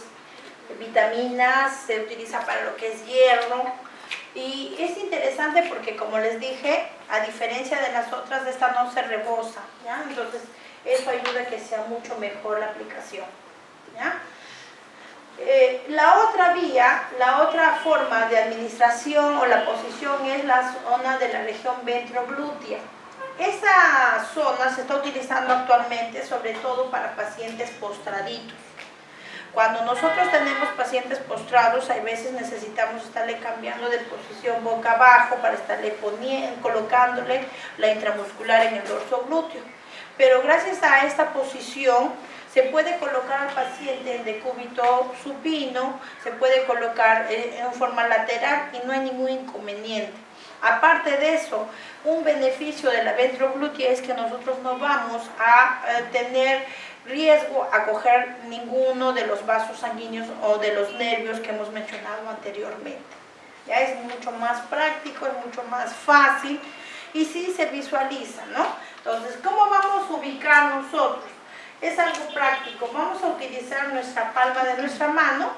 vitaminas, se utiliza para lo que es hierro, y es interesante porque, como les dije, a diferencia de las otras, esta no se rebosa, ¿ya? Entonces eso ayuda a que sea mucho mejor la aplicación, ¿ya? La otra vía, la otra forma de administración o la posición es la zona de la región ventroglútea. Esa zona se está utilizando actualmente sobre todo para pacientes postraditos. Cuando nosotros tenemos pacientes postrados, hay veces necesitamos estarle cambiando de posición boca abajo para estarle colocándole la intramuscular en el dorso glúteo. Pero gracias a esta posición se puede colocar al paciente en decúbito supino, se puede colocar en forma lateral y no hay ningún inconveniente. Aparte de eso, un beneficio de la ventroglútea es que nosotros no vamos a tener riesgo a coger ninguno de los vasos sanguíneos o de los nervios que hemos mencionado anteriormente. Ya es mucho más práctico, es mucho más fácil y sí se visualiza, ¿no? Entonces, ¿cómo vamos a ubicar nosotros? Es algo práctico. Vamos a utilizar nuestra palma de nuestra mano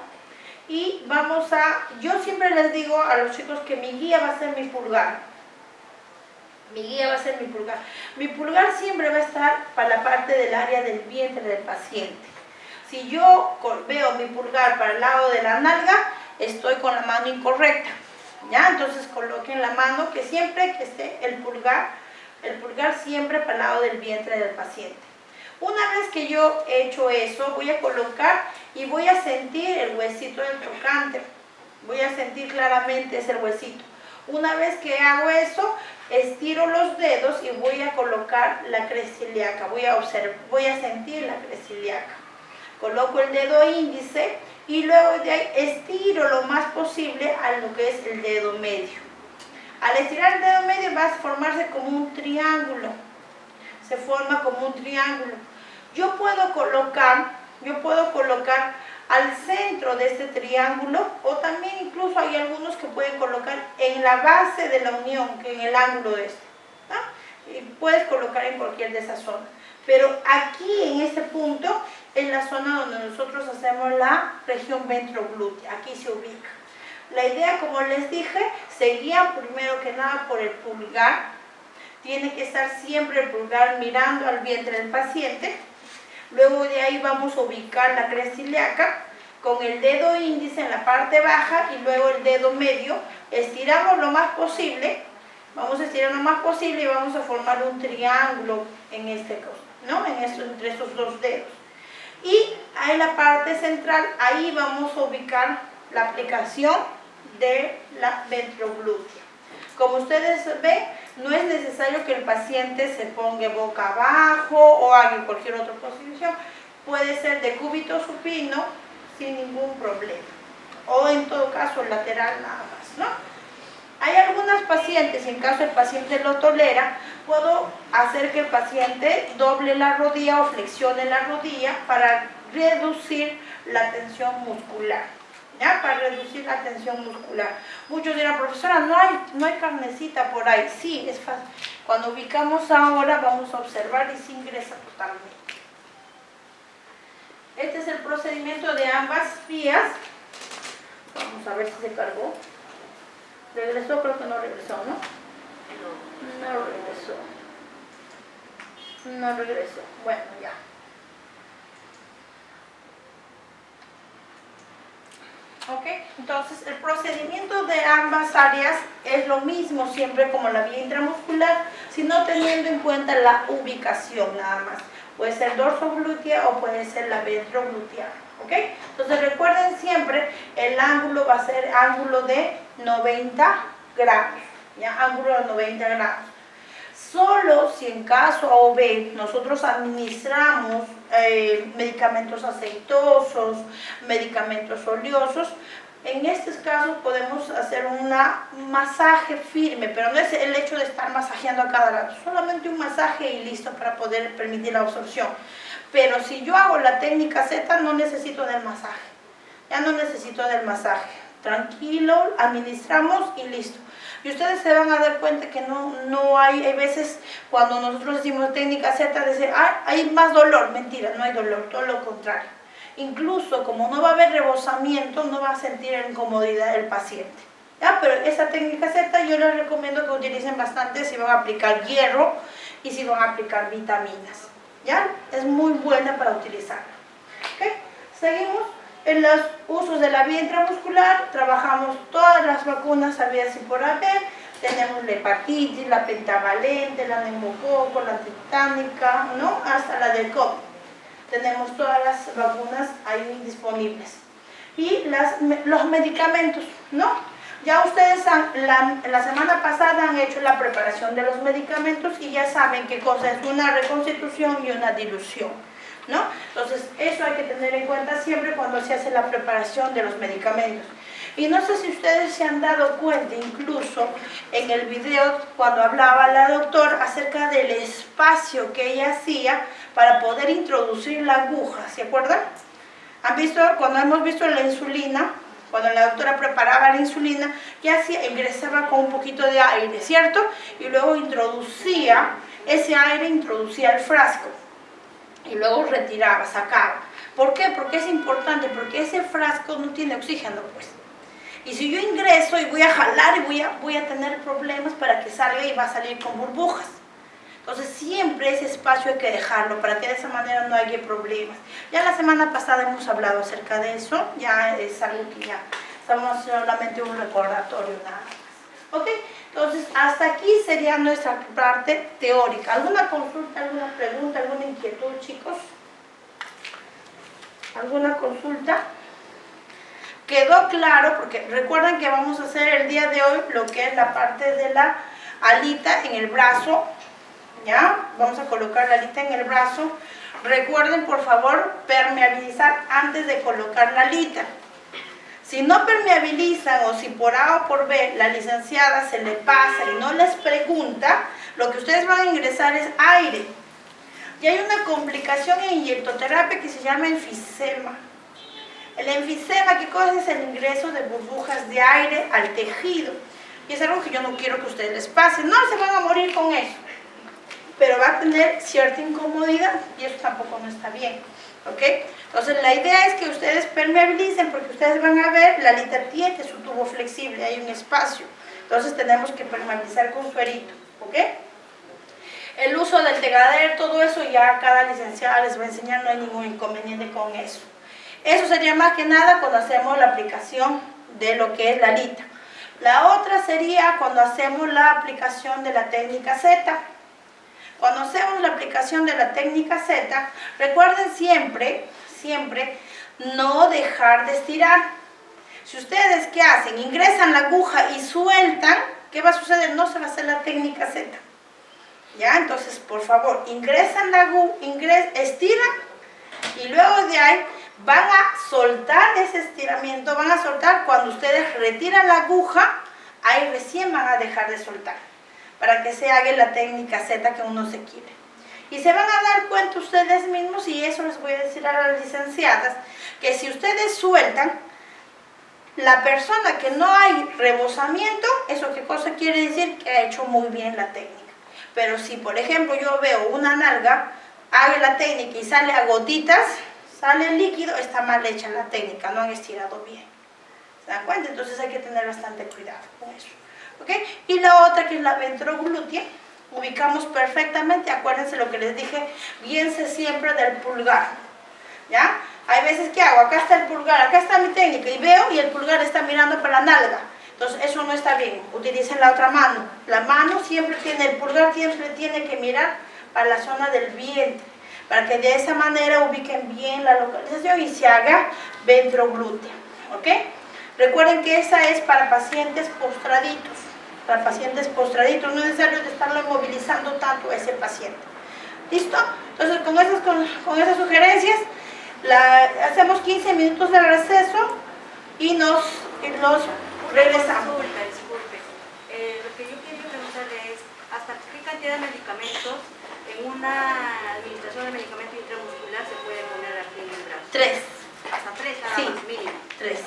y vamos a... Yo siempre les digo a los chicos que mi guía va a ser mi pulgar. Mi guía va a ser mi pulgar. Mi pulgar siempre va a estar para la parte del área del vientre del paciente. Si yo veo mi pulgar para el lado de la nalga, estoy con la mano incorrecta. ¿Ya? Entonces coloquen la mano que siempre que esté el pulgar siempre para el lado del vientre del paciente. Una vez que yo he hecho eso, voy a colocar y voy a sentir el huesito del trocánter. Voy a sentir claramente ese huesito. Una vez que hago eso, estiro los dedos y voy a colocar la cresta ilíaca. Voy a sentir la cresta ilíaca. Coloco el dedo índice y luego de ahí estiro lo más posible a lo que es el dedo medio. Al estirar el dedo medio va a formarse como un triángulo. Se forma como un triángulo. Yo puedo colocar al centro de este triángulo, o también incluso hay algunos que pueden colocar en la base de la unión, que en el ángulo de este, ¿no? Y puedes colocar en cualquier de esas zonas. Pero aquí en este punto es la zona donde nosotros hacemos la región ventroglútea. Aquí se ubica. La idea, como les dije, se guía primero que nada por el pulgar. Tiene que estar siempre el pulgar mirando al vientre del paciente. Luego de ahí vamos a ubicar la cresta ilíaca con el dedo índice en la parte baja y luego el dedo medio. Estiramos lo más posible. Vamos a estirar lo más posible y vamos a formar un triángulo en este caso, ¿no? Entre estos dos dedos. Y en la parte central, ahí vamos a ubicar la aplicación de la ventroglútea. Como ustedes ven, no es necesario que el paciente se ponga boca abajo o haga cualquier otra posición. Puede ser de cúbito supino sin ningún problema. O en todo caso lateral nada más, ¿no? Hay algunas pacientes, y en caso el paciente lo tolera, puedo hacer que el paciente doble la rodilla o flexione la rodilla para reducir la tensión muscular. ¿Ya? Para reducir la tensión muscular. Muchos dirán, profesora, no hay carnecita por ahí. Sí, es fácil. Cuando ubicamos ahora, vamos a observar y se ingresa totalmente. Este es el procedimiento de ambas vías. Vamos a ver si se cargó. ¿Regresó? Creo que no regresó, ¿no? No regresó. Bueno, ya. ¿Ok? Entonces, el procedimiento de ambas áreas es lo mismo siempre como la vía intramuscular, sino teniendo en cuenta la ubicación nada más. Puede ser dorsoglútea o puede ser la ventroglútea. ¿Ok? Entonces, recuerden siempre, el ángulo va a ser ángulo de 90 grados. ¿Ya? Ángulo de 90 grados. Solo si en caso A o B nosotros administramos medicamentos aceitosos, medicamentos oleosos, en estos casos podemos hacer un masaje firme, pero no es el hecho de estar masajeando a cada rato, solamente un masaje y listo para poder permitir la absorción. Pero si yo hago la técnica Z, no necesito del masaje, ya no necesito del masaje. Tranquilo, administramos y listo. Y ustedes se van a dar cuenta que no hay veces cuando nosotros decimos técnica Z, dicen, hay más dolor. Mentira, no hay dolor, todo lo contrario. Incluso como no va a haber rebosamiento, no va a sentir incomodidad el paciente. ¿Ya? Pero esa técnica Z yo les recomiendo que utilicen bastante si van a aplicar hierro y si van a aplicar vitaminas. ¿Ya? Es muy buena para utilizarla. ¿Okay? Seguimos. En los usos de la vía intramuscular trabajamos todas las vacunas habidas y por haber. Tenemos la hepatitis, la pentavalente, la neumococo, la titánica, ¿no? Hasta la del COVID. Tenemos todas las vacunas ahí disponibles. Y los medicamentos, ¿no? Ya ustedes la semana pasada han hecho la preparación de los medicamentos y ya saben qué cosa es una reconstitución y una dilución, ¿no? Entonces, eso hay que tener en cuenta siempre cuando se hace la preparación de los medicamentos. Y no sé si ustedes se han dado cuenta, incluso en el video cuando hablaba la doctora acerca del espacio que ella hacía para poder introducir la aguja, ¿se acuerdan? ¿Han visto? Cuando hemos visto la insulina, Cuando la doctora preparaba la insulina, ¿qué hacía? Ingresaba con un poquito de aire, ¿cierto? Y luego introducía, ese aire introducía el frasco. Y luego retiraba, sacaba. ¿Por qué? Porque es importante, porque ese frasco no tiene oxígeno, pues. Y si yo ingreso y voy a jalar y voy a tener problemas para que salga y va a salir con burbujas. Entonces siempre ese espacio hay que dejarlo para que de esa manera no haya problemas. Ya la semana pasada hemos hablado acerca de eso, ya es algo que ya estamos solamente un recordatorio nada más. ¿Ok? Entonces hasta aquí sería nuestra parte teórica. ¿Alguna consulta, alguna pregunta, alguna inquietud, chicos? ¿Alguna consulta? ¿Quedó claro? Porque recuerden que vamos a hacer el día de hoy lo que es la parte de la alita en el brazo. ¿Ya? Vamos a colocar la alita en el brazo. Recuerden, por favor, permeabilizar antes de colocar la alita. Si no permeabilizan o si por A o por B la licenciada se le pasa y no les pregunta, lo que ustedes van a ingresar es aire. Y hay una complicación en inyectoterapia que se llama enfisema. El enfisema, ¿qué cosa es? El ingreso de burbujas de aire al tejido. Y es algo que yo no quiero que a ustedes les pase. No se van a morir con eso, pero va a tener cierta incomodidad y eso tampoco no está bien. ¿Ok? Entonces la idea es que ustedes permeabilicen, porque ustedes van a ver, la alita tiene su tubo flexible, hay un espacio. Entonces tenemos que permeabilizar con suerito. ¿Ok? El uso del tegader, todo eso ya cada licenciada les va a enseñar, no hay ningún inconveniente con eso. Eso sería más que nada cuando hacemos la aplicación de lo que es la alita. La otra sería cuando hacemos la aplicación de la técnica Z. Cuando hacemos la aplicación de la técnica Z, recuerden siempre no dejar de estirar. Si ustedes, ¿qué hacen? Ingresan la aguja y sueltan, ¿qué va a suceder? No se va a hacer la técnica Z. ¿Ya? Entonces, por favor, ingresan la aguja, estiran y luego de ahí van a soltar ese estiramiento, van a soltar cuando ustedes retiran la aguja, ahí recién van a dejar de soltar, para que se haga la técnica Z que uno se quiere. Y se van a dar cuenta ustedes mismos, y eso les voy a decir a las licenciadas, que si ustedes sueltan, la persona que no hay rebosamiento, ¿eso qué cosa quiere decir? Que ha hecho muy bien la técnica. Pero si, por ejemplo, yo veo una nalga, hago la técnica y sale a gotitas, sale el líquido, está mal hecha la técnica, no han estirado bien. ¿Se dan cuenta? Entonces hay que tener bastante cuidado con eso. ¿Ok? Y la otra, que es la ventroglútea, ubicamos perfectamente, acuérdense lo que les dije, guíense siempre del pulgar. ¿Ya? Hay veces que hago, acá está el pulgar, acá está mi técnica, y veo y el pulgar está mirando para la nalga. Entonces eso no está bien, utilicen la otra mano. La mano siempre tiene, el pulgar siempre tiene que mirar para la zona del vientre, para que de esa manera ubiquen bien la localización y se haga ventroglútea. ¿Ok? Recuerden que esa es para pacientes postraditos. Para pacientes postraditos, no es necesario de estarlo movilizando tanto a ese paciente. ¿Listo? Entonces con esas sugerencias, hacemos 15 minutos de receso y nos regresamos. Disculpe. Lo que yo quería preguntarle es, ¿hasta qué cantidad de medicamentos en una administración de medicamento intramuscular se puede poner aquí en el brazo? 3. Hasta 3 nada Sí. más, mínimo. 3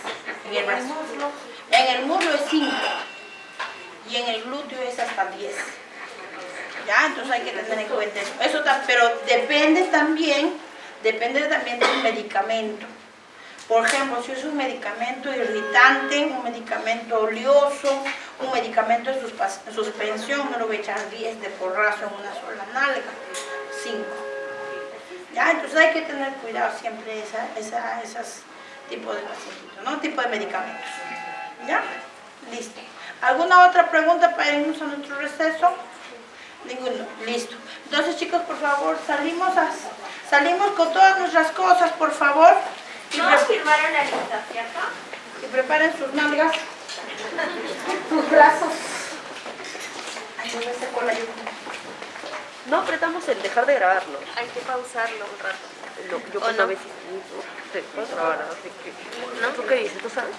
en el brazo. En el muslo es 5 y en el glúteo es hasta 10. ¿Ya? Entonces hay que tener en cuenta eso. Pero depende también del medicamento. Por ejemplo, si es un medicamento irritante, un medicamento oleoso, un medicamento de suspensión, no lo voy a echar 10 de porrazo en una sola nalga, 5. ¿Ya? Entonces hay que tener cuidado siempre esos tipos de pacientes, ¿no? Tipo de medicamentos. ¿Ya? Listo. ¿Alguna otra pregunta para irnos a nuestro receso? Ninguno. Listo. Entonces, chicos, por favor, salimos con todas nuestras cosas, por favor. No firmaron la lista, ¿cierto? Y preparen sus nalgas, sus brazos. Ay, no me secó la lluvia. No apretamos el dejar de grabarlo. Hay que pausarlo un rato. Yo cuando ves te puedo grabar, así que... ¿No? ¿Tú qué dices? ¿Tú sabes?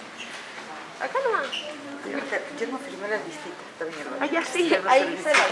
Acá nomás. Yo no firmé la listita, está bien. Ah, ya sí, ahí se la